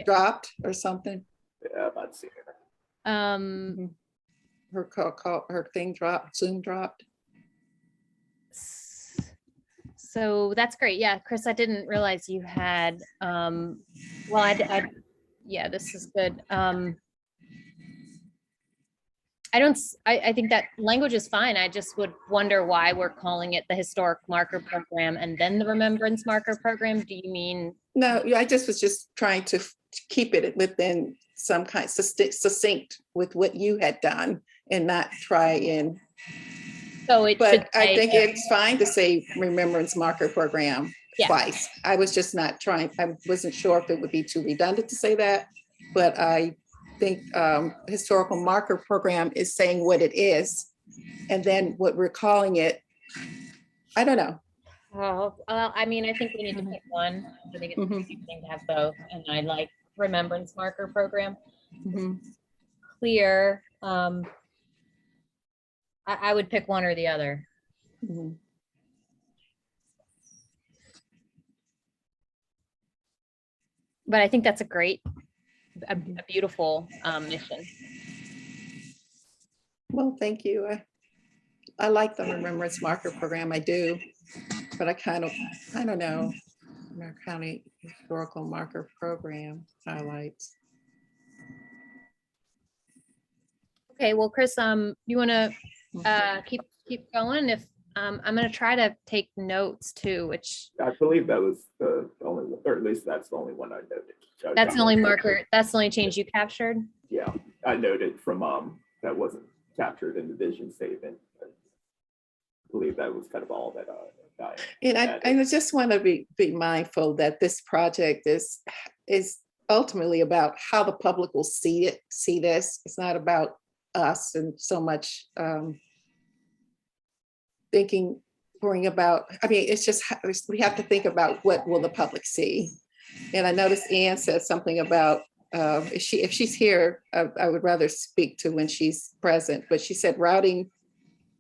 dropped or something. Yeah, I'm not seeing it. Her her thing dropped, Zoom dropped. So that's great. Yeah, Chris, I didn't realize you had, yeah, this is good. I think that language is fine. I just would wonder why we're calling it the Historic Marker Program and then the Remembrance Marker Program. Do you mean? No, I just was trying to keep it within some kind succinct with what you had done and not try and. So it. But I think it's fine to say Remembrance Marker Program twice. I was just not trying. I wasn't sure if it would be too redundant to say that, but I think Historical Marker Program is saying what it is, and then what we're calling it, I don't know. Oh, well, I mean, I think we need to pick one. I think it's a good thing to have both, and I like Remembrance Marker Program. Clear. I would pick one or the other. But I think that's a beautiful mission. Well, thank you. I like the Remembrance Marker Program. I do, but I don't know. Our County Historical Marker Program highlights. Okay, well, Chris, you want to keep going? If I'm going to try to take notes too, which I believe that was the only, or at least that's the only one I noted. that's the only marker. That's the only change you captured. Yeah, I noted from that wasn't captured in the vision statement. I believe that was kind of all that I And added. I just want to be mindful that this project is ultimately about how the public will see this. It's not about us and so much worrying about, I mean, it's just, we have to think about what will the public see. And I noticed Ann said something about, if she's here, I would rather speak to when she's present, but she said routing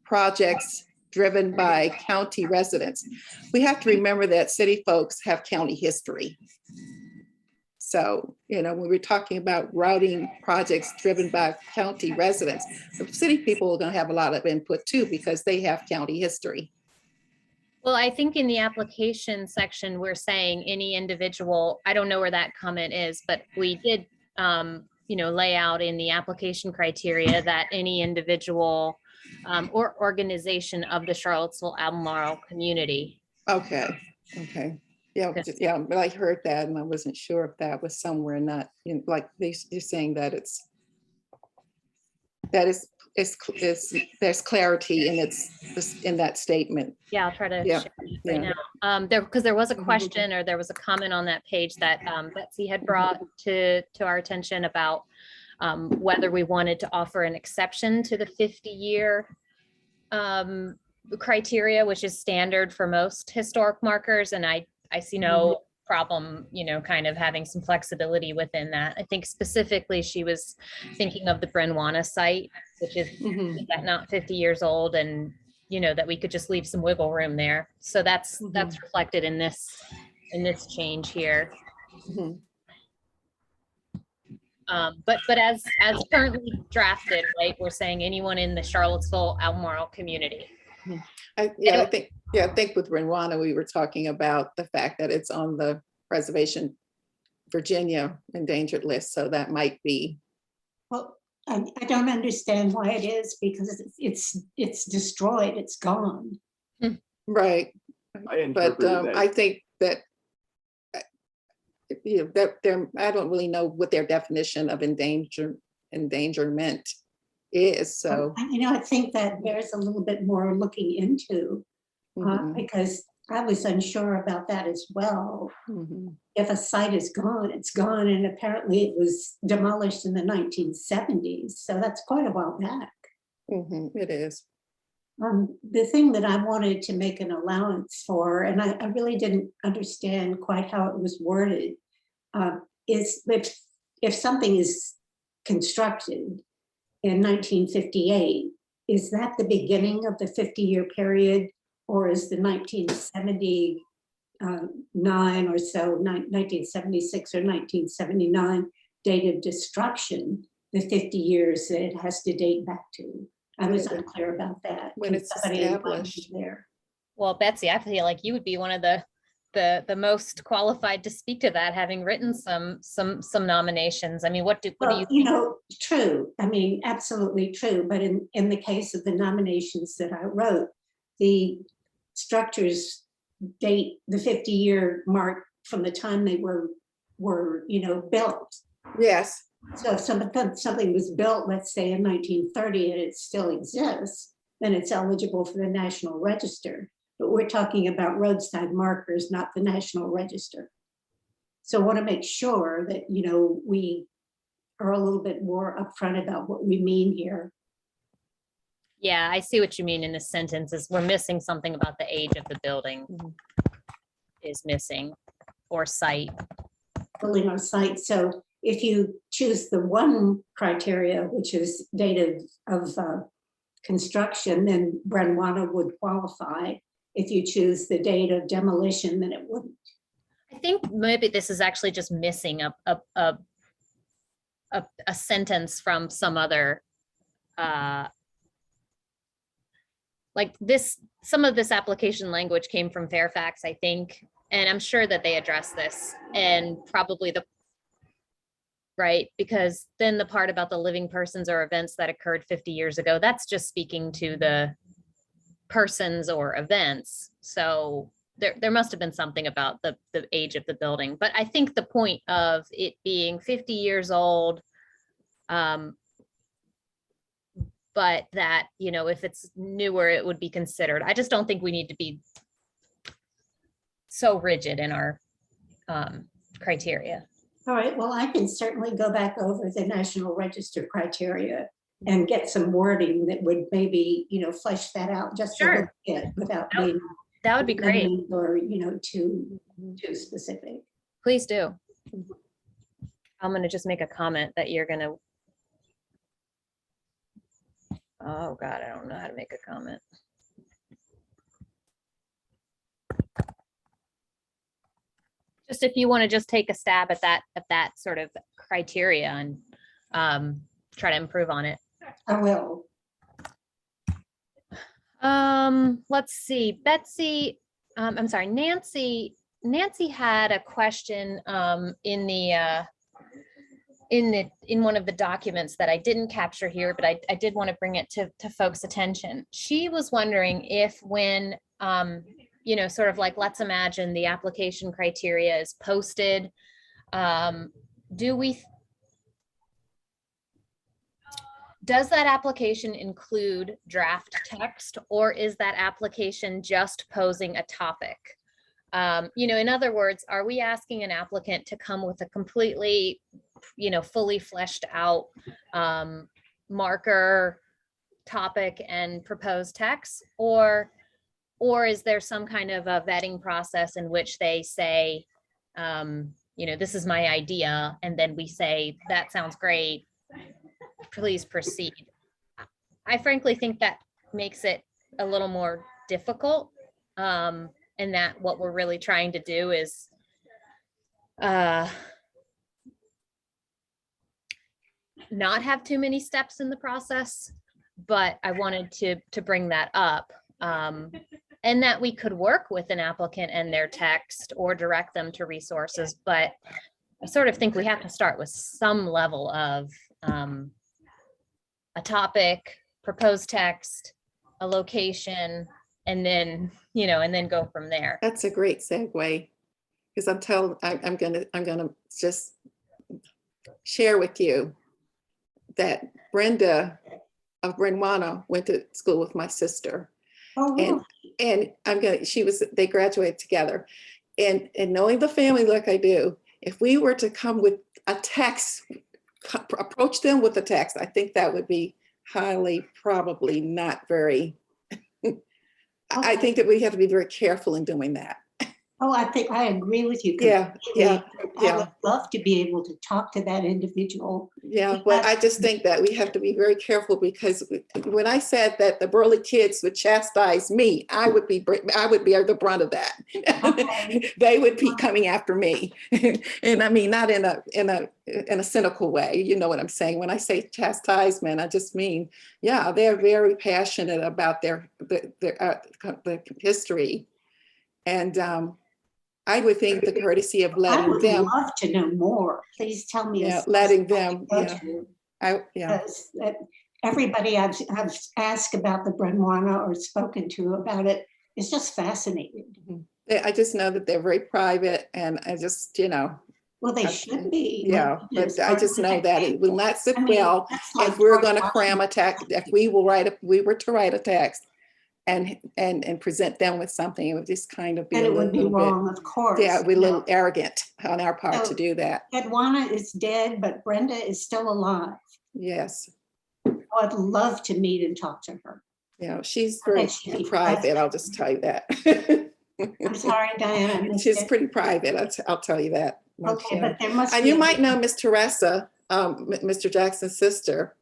projects driven by county residents. We have to remember that city folks have county history. So, when we're talking about routing projects driven by county residents, the city people are going to have a lot of input too, because they have county history. Well, I think in the application section, we're saying any individual, I don't know where that comment is, but we did, lay out in the application criteria that any individual or organization of the Charlottesville Albemarle community. Okay. Yeah, but I heard that and I wasn't sure if that was somewhere not in, like you're saying that there's clarity and it's in that statement. Yeah, I'll try to Yeah, share it right now. Because there was a question or there was a comment on that page that Betsy had brought to our attention about whether we wanted to offer an exception to the 50-year criteria, which is standard for most historic markers. And I see no problem, kind of having some flexibility within that. I think specifically she was thinking of the Brenwana site, which is that not 50 years old, and that we could just leave some wiggle room there. So that's reflected in this change here. But as currently drafted, right, we're saying anyone in the Charlottesville Albemarle community. I think with Brenwana, we were talking about the fact that it's on the Preservation Virginia endangered list. So that might be. Well, I don't understand why it is, because it's destroyed, it's gone. Right. But I think that, I don't really know what their definition of endangerment is. So, I think that bears a little bit more looking into, because I was unsure about that as well. If a site is gone, it's gone, and apparently it was demolished in the 1970s. So that's quite a while back. It is. The thing that I wanted to make an allowance for, and I really didn't understand quite how it was worded, is that if something is constructed in 1958, is that the beginning of the 50-year period, or is the 1979 or so, 1976 or 1979 date of destruction, the 50 years that it has to date back to? I was unclear about that. When it's established. There. Well, Betsy, I feel like you would be one of the most qualified to speak to that, having written some nominations. I mean, what do you think? True. I mean, absolutely true. But in the case of the nominations that I wrote, the structures date the 50-year mark from the time they were built. Yes. So if something was built, let's say in 1930, and it still exists, then it's eligible for the National Register. But we're talking about roadside markers, not the National Register. So I want to make sure that, we are a little bit more upfront about what we mean here. Yeah, I see what you mean in this sentence is we're missing something about the age of the building is missing, or site. Building or site. So if you choose the one criteria, which is date of construction, then Brenwana would qualify. If you choose the date of demolition, then it wouldn't. I think maybe this is actually just missing a sentence from some other, like this, some of this application language came from Fairfax, I think, and I'm sure that they addressed this, and probably right? Because then the part about the living persons or events that occurred 50 years ago, that's just speaking to the persons or events. So there must have been something about the age of the building. But I think the point of it being 50 years old, but that, you know, if it's newer, it would be considered. I just don't think we need to be so rigid in our criteria. All right, well, I can certainly go back over the National Register criteria and get some wording that would maybe, you know, flesh that out just a Sure. little bit without That- being That would be great. redundant or, you know, too specific. Please do. I'm going to just make a comment that you're going to. Oh God, I don't know how to make a comment. Just if you want to just take a stab at that sort of criteria and try to improve on it. I will. Let's see, Betsy, I'm sorry, Nancy had a question in one of the documents that I didn't capture here, but I did want to bring it to folks' attention. She was wondering if when, you know, sort of like, let's imagine the application criteria is posted, does that application include draft text, or is that application just posing a topic? You know, in other words, are we asking an applicant to come with a completely, you know, fully fleshed out marker topic and proposed text, or is there some kind of a vetting process in which they say, you know, this is my idea, and then we say, that sounds great, please proceed. I frankly think that makes it a little more difficult, and that what we're really trying to do is not have too many steps in the process, but I wanted to bring that up, and that we could work with an applicant and their text or direct them to resources, but I sort of think we have to start with some level of a topic, proposed text, a location, and then, you know, and then go from there. That's a great segue, because I'm gonna just share with you that Brenda of Brentwood went to school with my sister. Oh, And they graduated together. And knowing the family like I do, if we were to come with a text, approach them with a text, I think that would be highly, probably not very, I think that we have to be very careful in doing that. Oh, I think I agree with you. Yeah, yeah, completely. I would love to be able to talk to that individual. Yeah, but I just think that we have to be very careful, because when I said that the Burley kids would chastise me, I would be the brunt of that. Okay. They would be coming after me, and I mean, not in a cynical way. You know what I'm saying? When I say chastisement, I just mean, yeah, they're very passionate about their history, and I would think the courtesy of I letting would them. love to know more. Please tell me. Yeah, as letting close as them, I yeah. can go to. Yeah. Because everybody I've asked about the Brentwood or spoken to about it is just fascinated. I just know that they're very private, and I just, you know. Well, they should be. Yeah, but I just know that it will not sit I mean, well that's like if we're George going to cram a text, if we were to write a text and present them with something, it would just kind of be And a it would be little bit. wrong, of course. Yeah, we're a you know. little arrogant on our part So- to do that. Edwana is dead, but Brenda is still alive. Yes. I'd love to meet and talk to her. You know, she's I very bet she'd be private, I'll just tell you that. I'm sorry, Diana. I missed She's it. pretty private, I'll tell you that. Okay, Yeah. but there must And be. you might know Miss Teresa, Mr. Jackson's sister.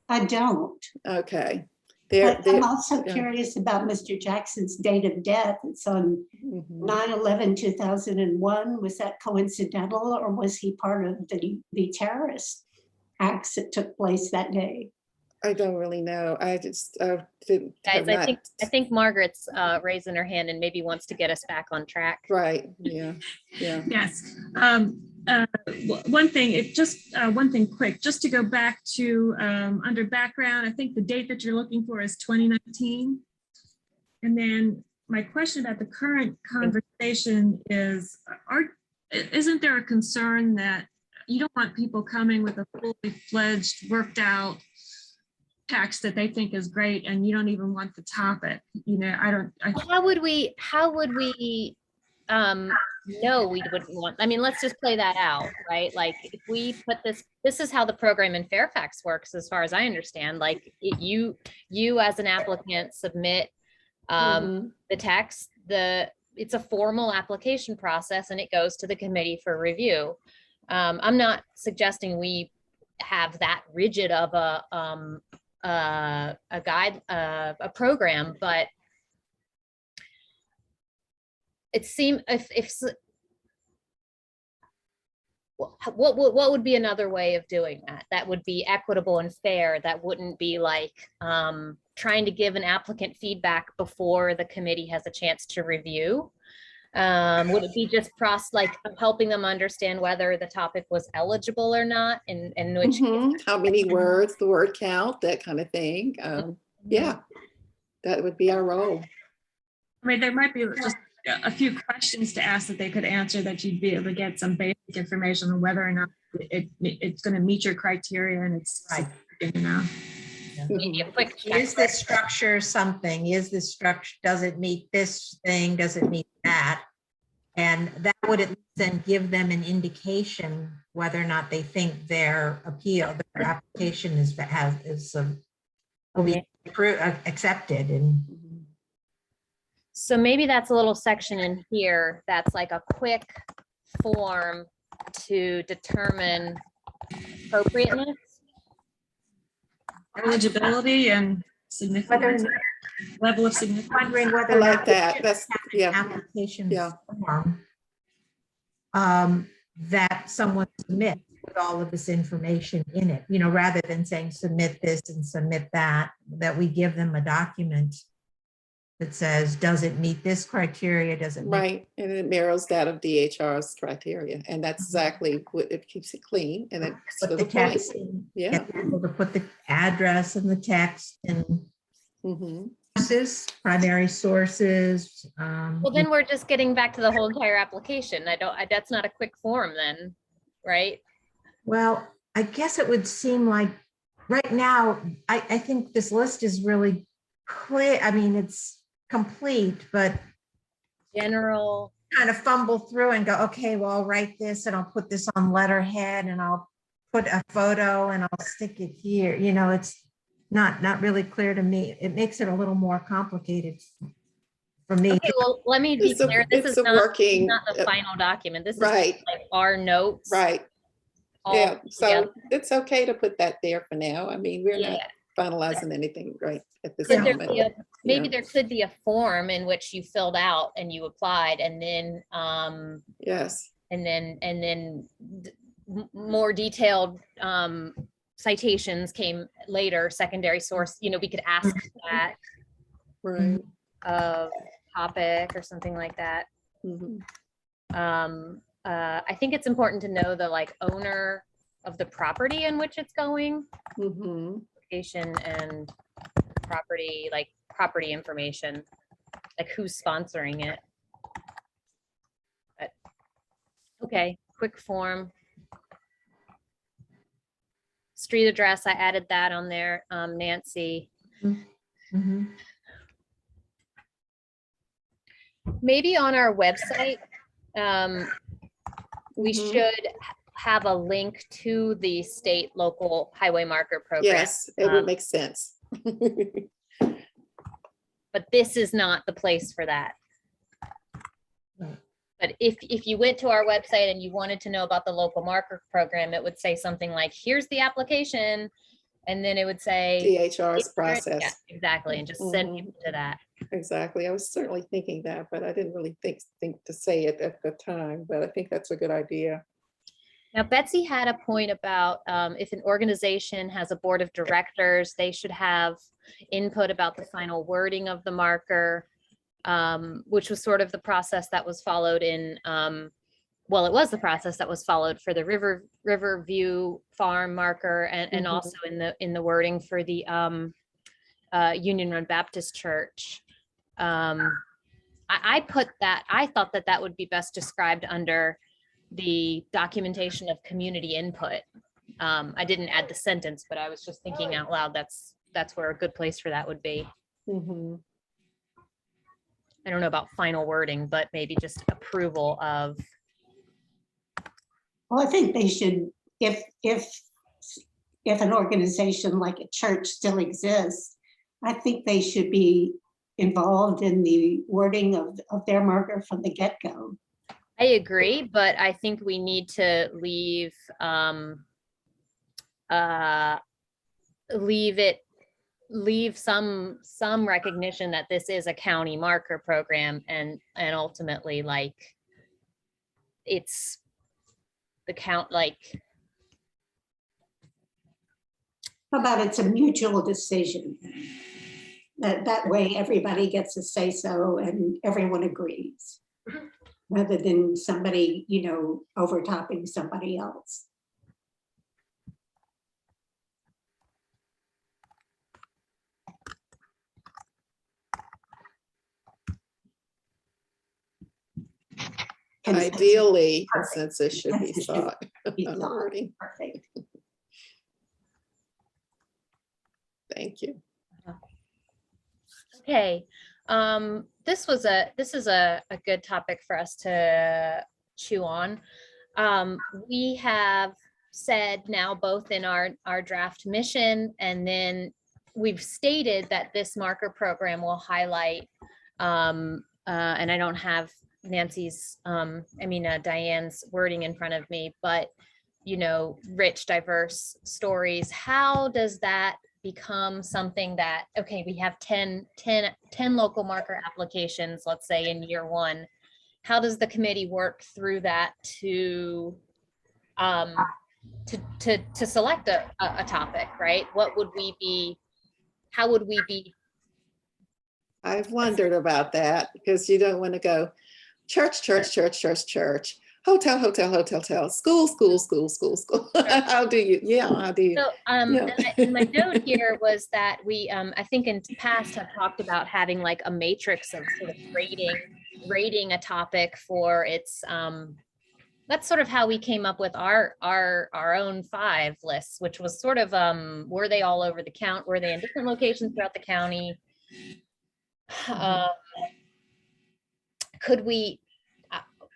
I don't. Okay. But I'm also yeah. curious about Mr. Jackson's date of death. It's on Mhm. 9/11/2001. Was that coincidental, or was he part of the terrorist acts that took place that day? I don't really know. I just didn't. Guys, I think Margaret's raising her hand and maybe wants to get us back on track. Right. Yeah. Yeah. Yes. One thing, one thing quick, just to go back to under background, I think the date that you're looking for is 2019. And then my question about the current conversation is, isn't there a concern that you don't want people coming with a fully fledged, worked out text that they think is great and you don't even want to top it? You know, How would we no, we wouldn't want, I mean, let's just play that out, right? Like if we put this is how the program in Fairfax works, as far as I understand, like you as an applicant submit the text, it's a formal application process and it goes to the committee for review. I'm not suggesting we have that rigid of a program, but it seemed what would be another way of doing that? That would be equitable and fair. That wouldn't be like trying to give an applicant feedback before the committee has a chance to review. Would it be just like helping them understand whether the topic was eligible or not, and which how many words, the word count, that kind of thing. Yeah, that would be our role. I mean, there might be just a few questions to ask that they could answer, that you'd be able to get some basic information on whether or not it's going to meet your criteria, and it's Right. you know. maybe a quick Is this structure something? Is this structure, does it meet this thing? Does it meet that? And that would at least then give them an indication whether or not they think their appeal, their application will be accepted. And So maybe that's a little section in here that's like a quick form to determine appropriateness. Eligibility and significance, level of significance. wondering whether I or like not that. That's, an yeah, application Yeah. form that someone submits with all of this information in it, you know, rather than saying submit this and submit that, that we give them a document that says, does it meet this criteria? Does it meet right. And it mirrors that of DHR's criteria. And that's exactly what it keeps it clean. And it's put to the the point. text in? Yeah. Get people to put the address and the text and Mhm. sources, primary sources. Well, then we're just getting back to the whole entire application. That's not a quick form then, right? Well, I guess it would seem like right now, I think this list is really clear. I mean, it's complete, but General, kind of fumble through and go, okay, well, I'll write this and I'll put this on letterhead and I'll put a photo and I'll stick it here. You know, it's not really clear to me. It makes it a little more complicated for me. okay, well, let me be It's a- clear. This it's is a not working, the final document. This is right. like our notes. Right. all Yeah. So together. it's okay to put that there for now. I mean, we're not Yeah. finalizing anything right at this Could there moment. be maybe Yeah. there could be a form in which you filled out and you applied, and then Yes. more detailed citations came later, secondary source, you know, we could ask that Right. topic or something like that. Mhm. I think it's important to know the like owner of the property in which it's going, Mhm. location and property, like property information, like who's sponsoring it. But okay, quick form. Street address, I added that on there, Nancy. Mhm. Maybe on our website, we Mhm. should have a link to the state local highway marker program. Yes, it would make sense. But this is not the place for that. Right. But if you went to our website and you wanted to know about the local marker program, it would say something like, here's the application. And then it would say. DHR's Yeah, process. exactly, and just send Mhm. people to that. Exactly. I was certainly thinking that, but I didn't really think to say it at the time, but I think that's a good idea. Now, Betsy had a point about if an organization has a board of directors, they should have input about the final wording of the marker, which was sort of the process that was followed in well, it was the process that was followed for the Riverview Farm marker and Mhm. also in the wording for the Union Run Baptist Church. I thought that would be best described under the documentation of community input. I didn't add the sentence, but I was just thinking out loud, that's where a good place for that would be. Mhm. I don't know about final wording, but maybe just approval of. Well, I think they should, if an organization like a church still exists, I think they should be involved in the wording of their marker from the get-go. I agree, but I think we need to leave some recognition that this is a county marker program and ultimately like it's the count, like. How about it's a mutual decision? That way everybody gets a say-so and everyone agrees, rather than somebody, overtopping somebody else. Ideally, Perfect. consensus should be Consensus should sought. be on sought. wording. Perfect. Thank you. Okay, this is a good topic for us to chew on. We have said now both in our draft mission, and then we've stated that this marker program will highlight, and I don't have Nancy's, Diane's wording in front of me, but rich, diverse stories. How does that become something that, okay, we have 10 local marker applications, let's say in year one. How does the committee work through that to select a topic, right? How would we be? I've wondered about that because you don't want to go church, hotel, school. How do you? So, Yeah. and my note here was that we, I think in past have talked about having like a matrix of sort of rating a topic for its, that's sort of how we came up with our own 5 lists, which was sort of, were they all over the count? Were they in different locations throughout the county? Could we,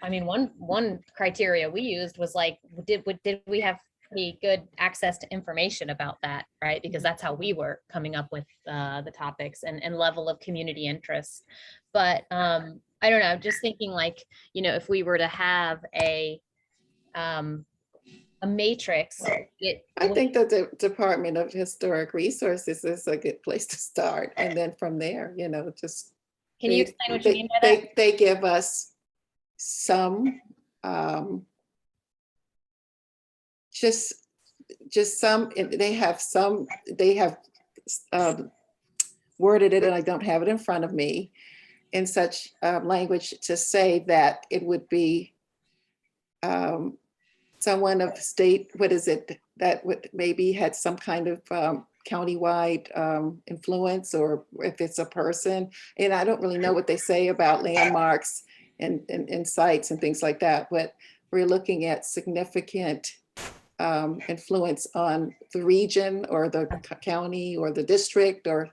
one criteria we used was like, did we have pretty good access to information about that, right? Because that's how we were coming up with the topics and level of community interest. But I don't know, just thinking like, if we were to have a matrix, I think that the Department of Historic Resources is a good place to start. And then from there, just. Can you explain what you mean by that? They give us some, just some, they have worded it, and I don't have it in front of me, in such language to say that it would be someone of state, what is it, that would maybe had some kind of countywide influence, or if it's a person. And I don't really know what they say about landmarks and sites and things like that, but we're looking at significant influence on the region or the county or the district, or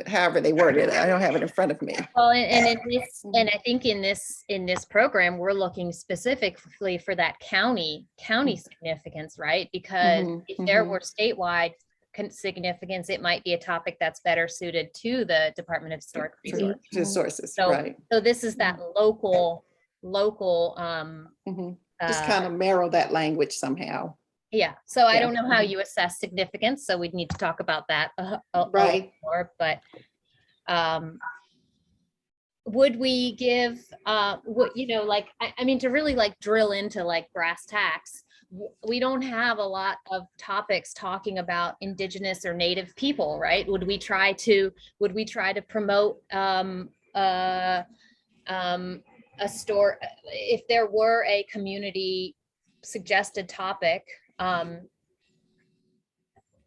however they word it. I don't have it in front of me. Well, and I think in this program, we're looking specifically for that county significance, right? Because if there were statewide significance, it might be a topic that's better suited to the Department of Historic Resources. Right. So this is that local, just kind of mirror that language somehow. Yeah. So I don't know how you assess significance. So we'd need to talk about that a Right. more, but would we give, to really like drill into like brass tacks, we don't have a lot of topics talking about Indigenous or Native people, right? Would we try to promote a store, if there were a community suggested topic,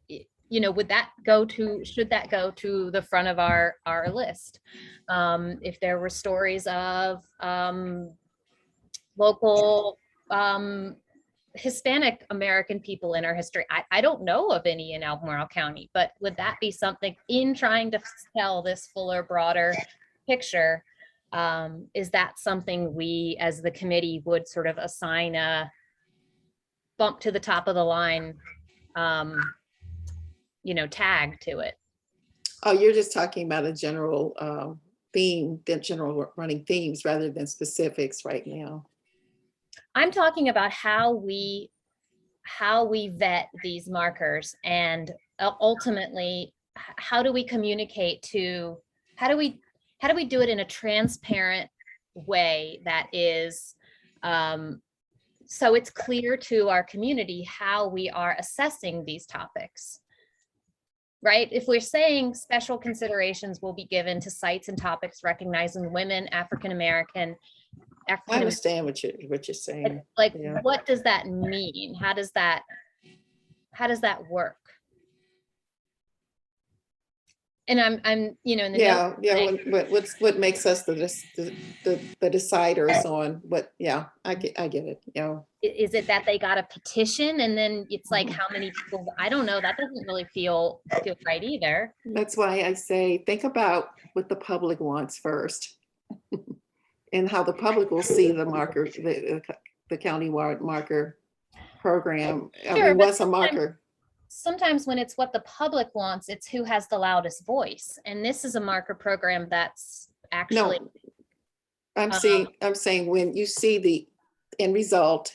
you know, would that go to, should that go to the front of our list? If there were stories of local Hispanic American people in our history, I don't know of any in Albemarle County, but would that be something in trying to tell this fuller, broader picture? Is that something we as the committee would sort of assign a bump to the top of the line, you know, tag to it? Oh, you're just talking about a general theme, the general running themes rather than specifics right now. I'm talking about how we vet these markers, and ultimately, how do we communicate to, how do we do it in a transparent way that is, so it's clear to our community how we are assessing these topics, right? If we're saying special considerations will be given to sites and topics recognizing women, African American, I understand what you're saying. like, Yeah. what does that mean? How does that work? And I'm, you know, in the Yeah, notes, what makes us the deciders on what, yeah, I get it, you know. is it that they got a petition and then it's like how many people? I don't know. That doesn't really feel right either. That's why I say, think about what the public wants first. And how the public will see the marker, the countywide marker program. I Sure, mean, but what's a marker? sometimes when it's what the public wants, it's who has the loudest voice. And this is a marker program that's actually. No, I'm saying when you see the end result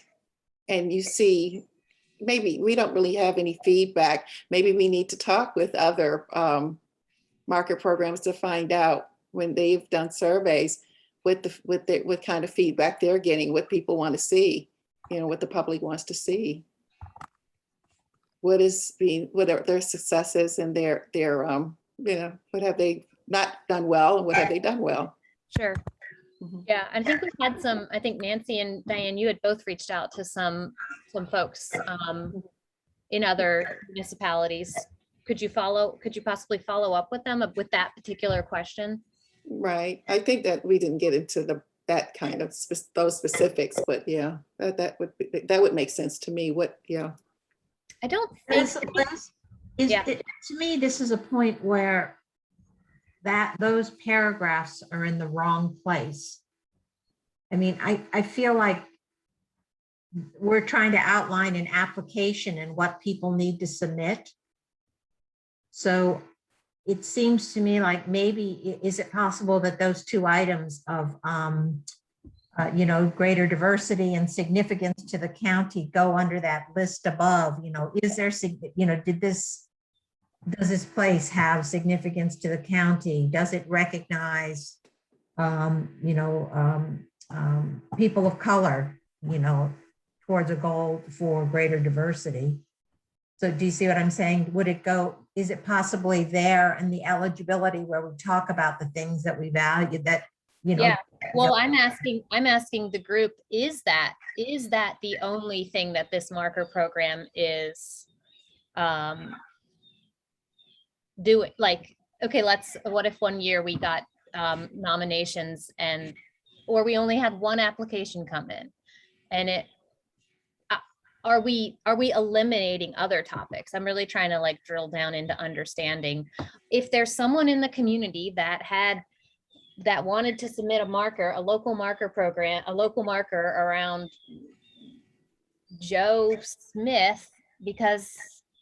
and you see, maybe we don't really have any feedback. Maybe we need to talk with other marker programs to find out when they've done surveys what kind of feedback they're getting, what people want to see, you know, what the public wants to see. What are their successes and their you know, what have they not done well and what have they done well? Sure. Mhm. Yeah, I think we've had some, I think Nancy and Diane, you had both reached out to some folks in other municipalities. Could you possibly follow up with them with that particular question? Right. I think that we didn't get into that kind of those specifics, but yeah, that would make sense to me. Yeah. I don't think. Yeah. To me, this is a point where those paragraphs are in the wrong place. I mean, I feel like we're trying to outline an application and what people need to submit. So it seems to me like maybe, is it possible that those two items of, you know, greater diversity and significance to the county go under that list above? You know, is there, you know, does this place have significance to the county? Does it recognize, you know, people of color, you know, towards a goal for greater diversity? So do you see what I'm saying? Would it go, is it possibly there in the eligibility where we talk about the things that we value that, you know? Yeah, well, I'm asking the group, is that the only thing that this marker program is doing? Like, okay, what if one year we got nominations or we only had one application come in, and are we eliminating other topics? I'm really trying to like drill down into understanding if there's someone in the community that wanted to submit a local marker program, a local marker around Joe Smith, because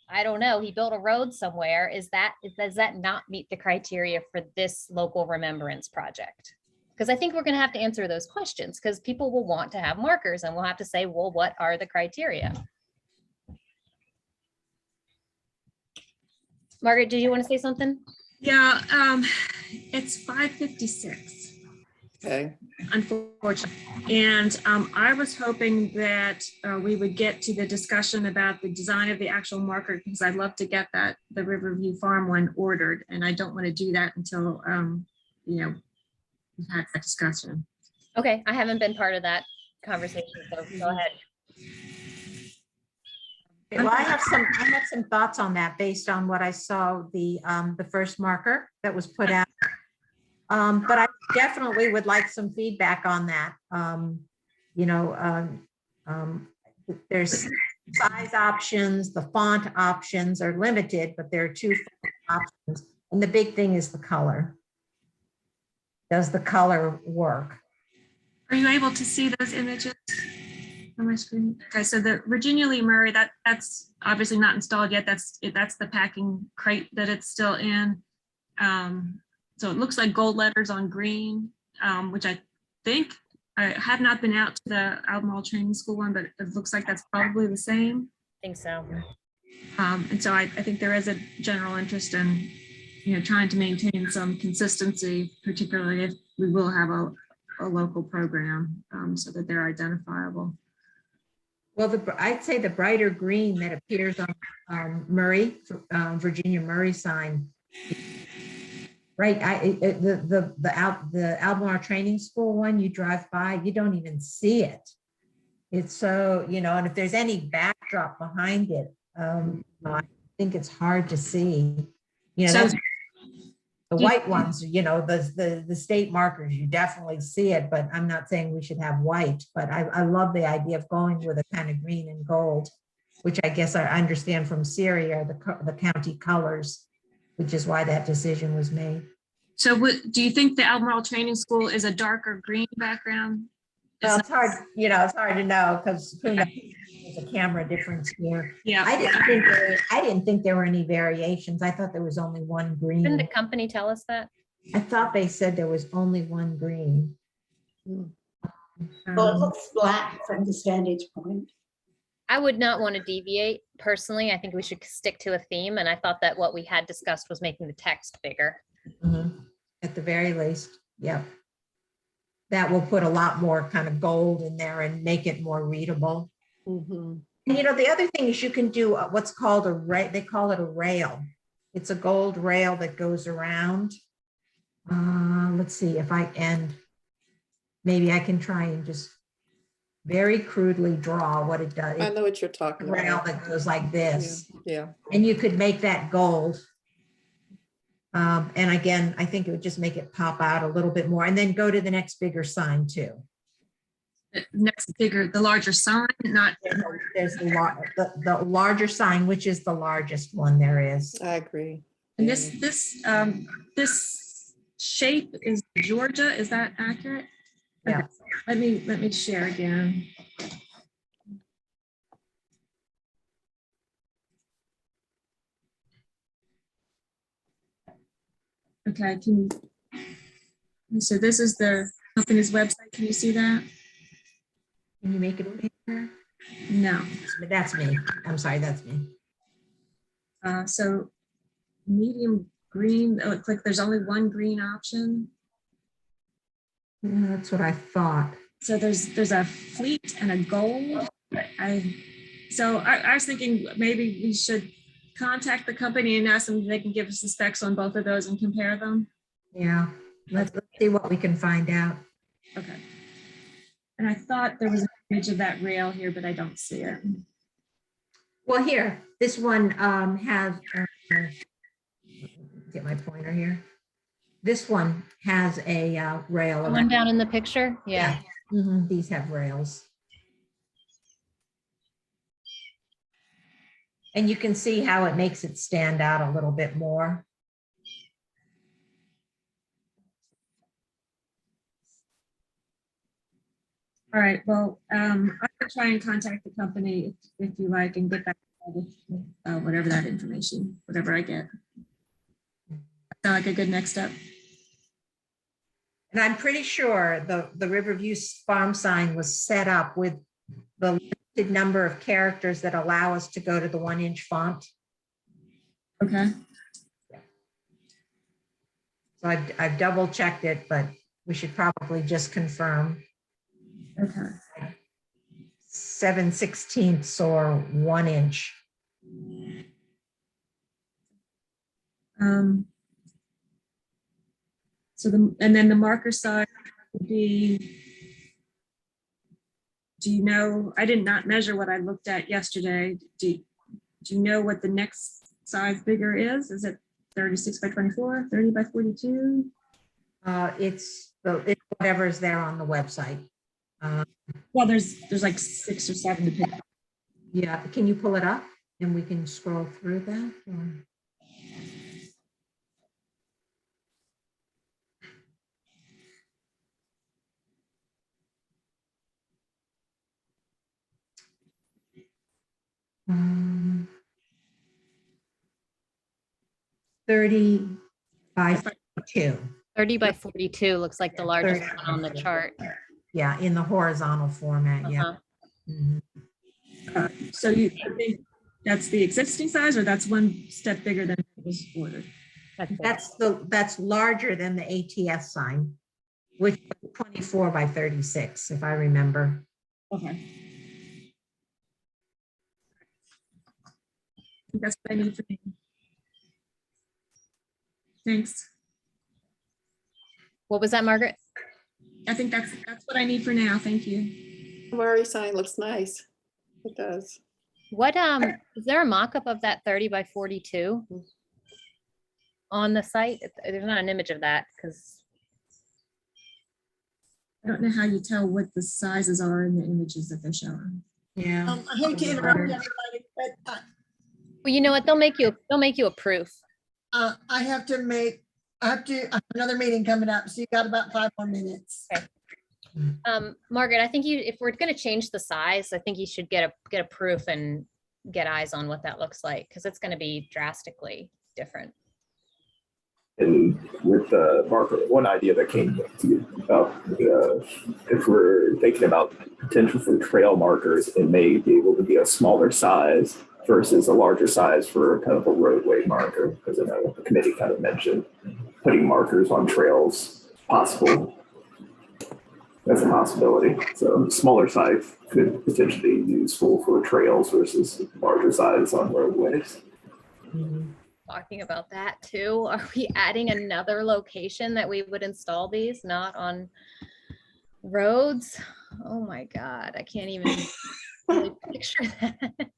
I don't know, he built a road somewhere. Does that not meet the criteria for this local remembrance project? Because I think we're going to have to answer those questions, because people will want to have markers and we'll have to say, well, what are the criteria? Margaret, do you want to say something? Yeah, it's 5:56. Okay. Unfortunately. And I was hoping that we would get to the discussion about the design of the actual marker, because I'd love to get the Riverview Farm one ordered. And I don't want to do that until, you know, we've had that discussion. Okay, I haven't been part of that conversation, so go ahead. Well, I have some thoughts on that based on what I saw, the first marker that was put out. But I definitely would like some feedback on that. You know, there's size options, the font options are limited, but there are 2 options. And the big thing is the color. Does the color work? Are you able to see those images on my screen? Okay, so the Virginia Lee Murray, that's obviously not installed yet. That's the packing crate that it's still in. So it looks like gold letters on green, which I think, I have not been out to the Albemarle Training School one, but it looks like that's probably the same. I think so. And so I think there is a general interest in, trying to maintain some consistency, particularly if we will have a local program, so that they're identifiable. Well, I'd say the brighter green that appears on Murray, Virginia Murray sign. Right, the Albemarle Training School one, you drive by, you don't even see it. It's so, and if there's any backdrop behind it, I think it's hard to see. So- That's the white ones, the state markers, you definitely see it, but I'm not saying we should have white, but I love the idea of going with a kind of green and gold, which I guess I understand from Siri are the county colors, which is why that decision was made. So do you think the Albemarle Training School is a darker green background? Well, it's hard, it's hard to know because there's a camera difference here. Yeah. I didn't think there were any variations. I thought there was only one Didn't the green. company tell us that? I thought they said there was only one green. Well, it looks black from this vantage point. I would not want to deviate personally. I think we should stick to a theme. And I thought that what we had discussed was making the text bigger. At the very least, yep. That will put a lot more kind of gold in there and make it more readable. And the other thing is you can do what's called they call it a rail. It's a gold rail that goes around. Let's see if maybe I can try and just very crudely draw what it does. I know what you're talking about. Rail that goes like this. Yeah. And you could make that gold. And again, I think it would just make it pop out a little bit more and then go to the next bigger sign too. Next bigger, the larger sign, not. There's the larger sign, which is the largest one there is. I agree. And this shape is Georgia. Is that accurate? Yeah. Okay. Let me share again. Okay, so this is the company's website. Can you see that? Can you make it bigger? No. That's me. I'm sorry, that's me. So medium green, it looks like there's only one green option. Yeah, that's what I thought. So there's a fleet and a gold. I was thinking maybe we should contact the company and ask them if they can give us the specs on both of those and compare them. Yeah, let's see what we can find out. Okay. And I thought there was an image of that rail here, but I don't see it. Well, here, this one has, get my pointer here. This one has a rail. The one down in the picture? Yeah. These have rails. And you can see how it makes it stand out a little bit more. All right, well, I'm gonna try and contact the company if you like and get back with whatever that information, whatever I get. Sound like a good next step? And I'm pretty sure the Riverview farm sign was set up with the limited number of characters that allow us to go to the 1-inch font. Okay. So I've double checked it, but we should probably just confirm. Okay. 7/16 or 1-inch. So and then the marker size would be do you know, I did not measure what I looked at yesterday. Do you know what the next size bigger is? Is it 36 by 24, 30 by 42? It's whatever is there on the website. Well, there's like 6 or 7 to pick. Yeah, can you pull it up and we can scroll through that? Or- Um, 30 by 2. 30 by 42 looks like the largest 30 one on the by chart. Yeah, in the horizontal format, yeah. Uh-huh. Mhm. So you think that's the existing size, or that's one step bigger than it was ordered? That's larger than the ATS sign, which was 24 by 36, if I remember. Okay. That's what I need for me. Thanks. What was that, Margaret? I think that's what I need for now. Thank you. Murray sign looks nice. It does. What is there a mock-up of that 30 by 42 on the site? There's not an image of that because I don't know how you tell what the sizes are in the images that they're showing. Yeah. I hate to interrupt everybody, but well, you know what? They'll make you a proof. I have I have another meeting coming up, so you got about 5 more minutes. Okay. Margaret, I think if we're going to change the size, I think you should get a proof and get eyes on what that looks like because it's going to be drastically different. And with the marker, one idea that came to you about if we're thinking about potential for trail markers, it may be able to be a smaller size versus a larger size for kind of a roadway marker, because I know the committee kind of mentioned putting markers on trails possible. That's a possibility. So smaller size could potentially be useful for trails versus larger size on roadways. Talking about that too. Are we adding another location that we would install these, not on roads? Oh my God, I can't even really picture that.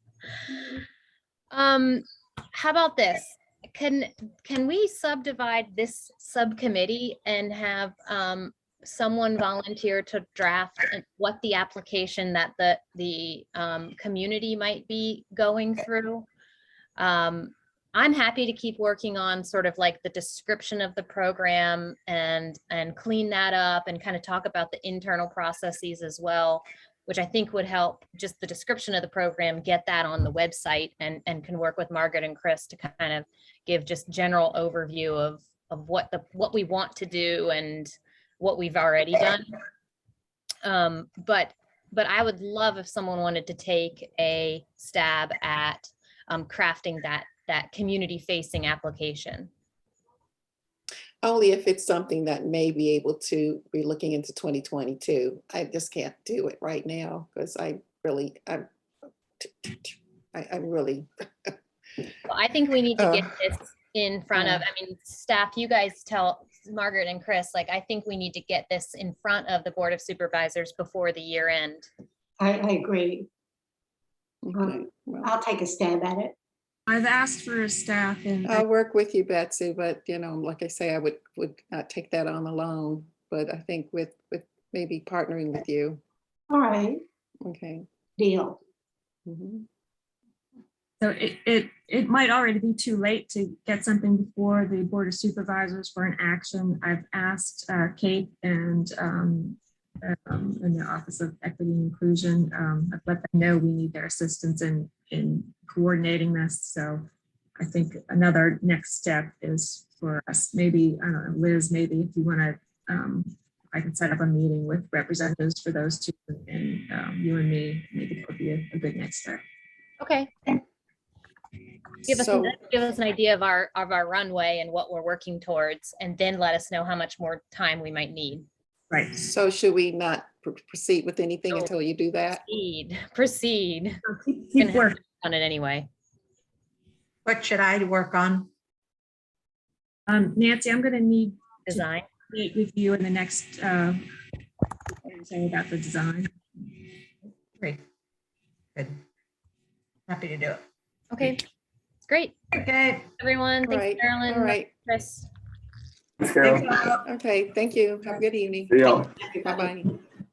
How about this? Can we subdivide this subcommittee and have someone volunteer to draft what the application that the community might be going through? I'm happy to keep working on sort of like the description of the program and clean that up and kind of talk about the internal processes as well, which I think would help just the description of the program, get that on the website and can work with Margaret and Chris to kind of give just general overview of what we want to do and what we've already done. But I would love if someone wanted to take a stab at crafting that community facing application. Only if it's something that may be able to be looking into 2022. I just can't do it right now because I'm really. Well, I think we need to get this in front of, I mean, staff, you guys tell Margaret and Chris, like, I think we need to get this in front of the Board of Supervisors before the year end. I agree. Okay, well, I'll take a stab at it. I've asked for a staff and I'll work with you, Betsy, but like I say, I would not take that on alone, but I think with maybe partnering with you. All right, Okay. deal. Mhm. so it might already be too late to get something before the Board of Supervisors for an action. I've asked Kate and in the Office of Equity and Inclusion, I've let them know we need their assistance in coordinating this. So I think another next step is for us, maybe, I don't know, Liz, maybe if you want to, I can set up a meeting with representatives for those two and you and me, maybe that would be a good next step. Okay. Give us an idea of our runway and what we're working towards, and then let us know how much more time we might need. Right. So should we not proceed with anything No. until you do that? Proceed. Keep working. On it anyway. What should I work on? Nancy, I'm going to need Design. to meet with you in the next, say about the design. Great. Good. Happy to do it. Okay, great. Okay. Everyone, All thanks, right, Carolyn, all right. Chris. Thanks, Carol. Okay, thank you. Have a good evening. See y'all. Bye-bye.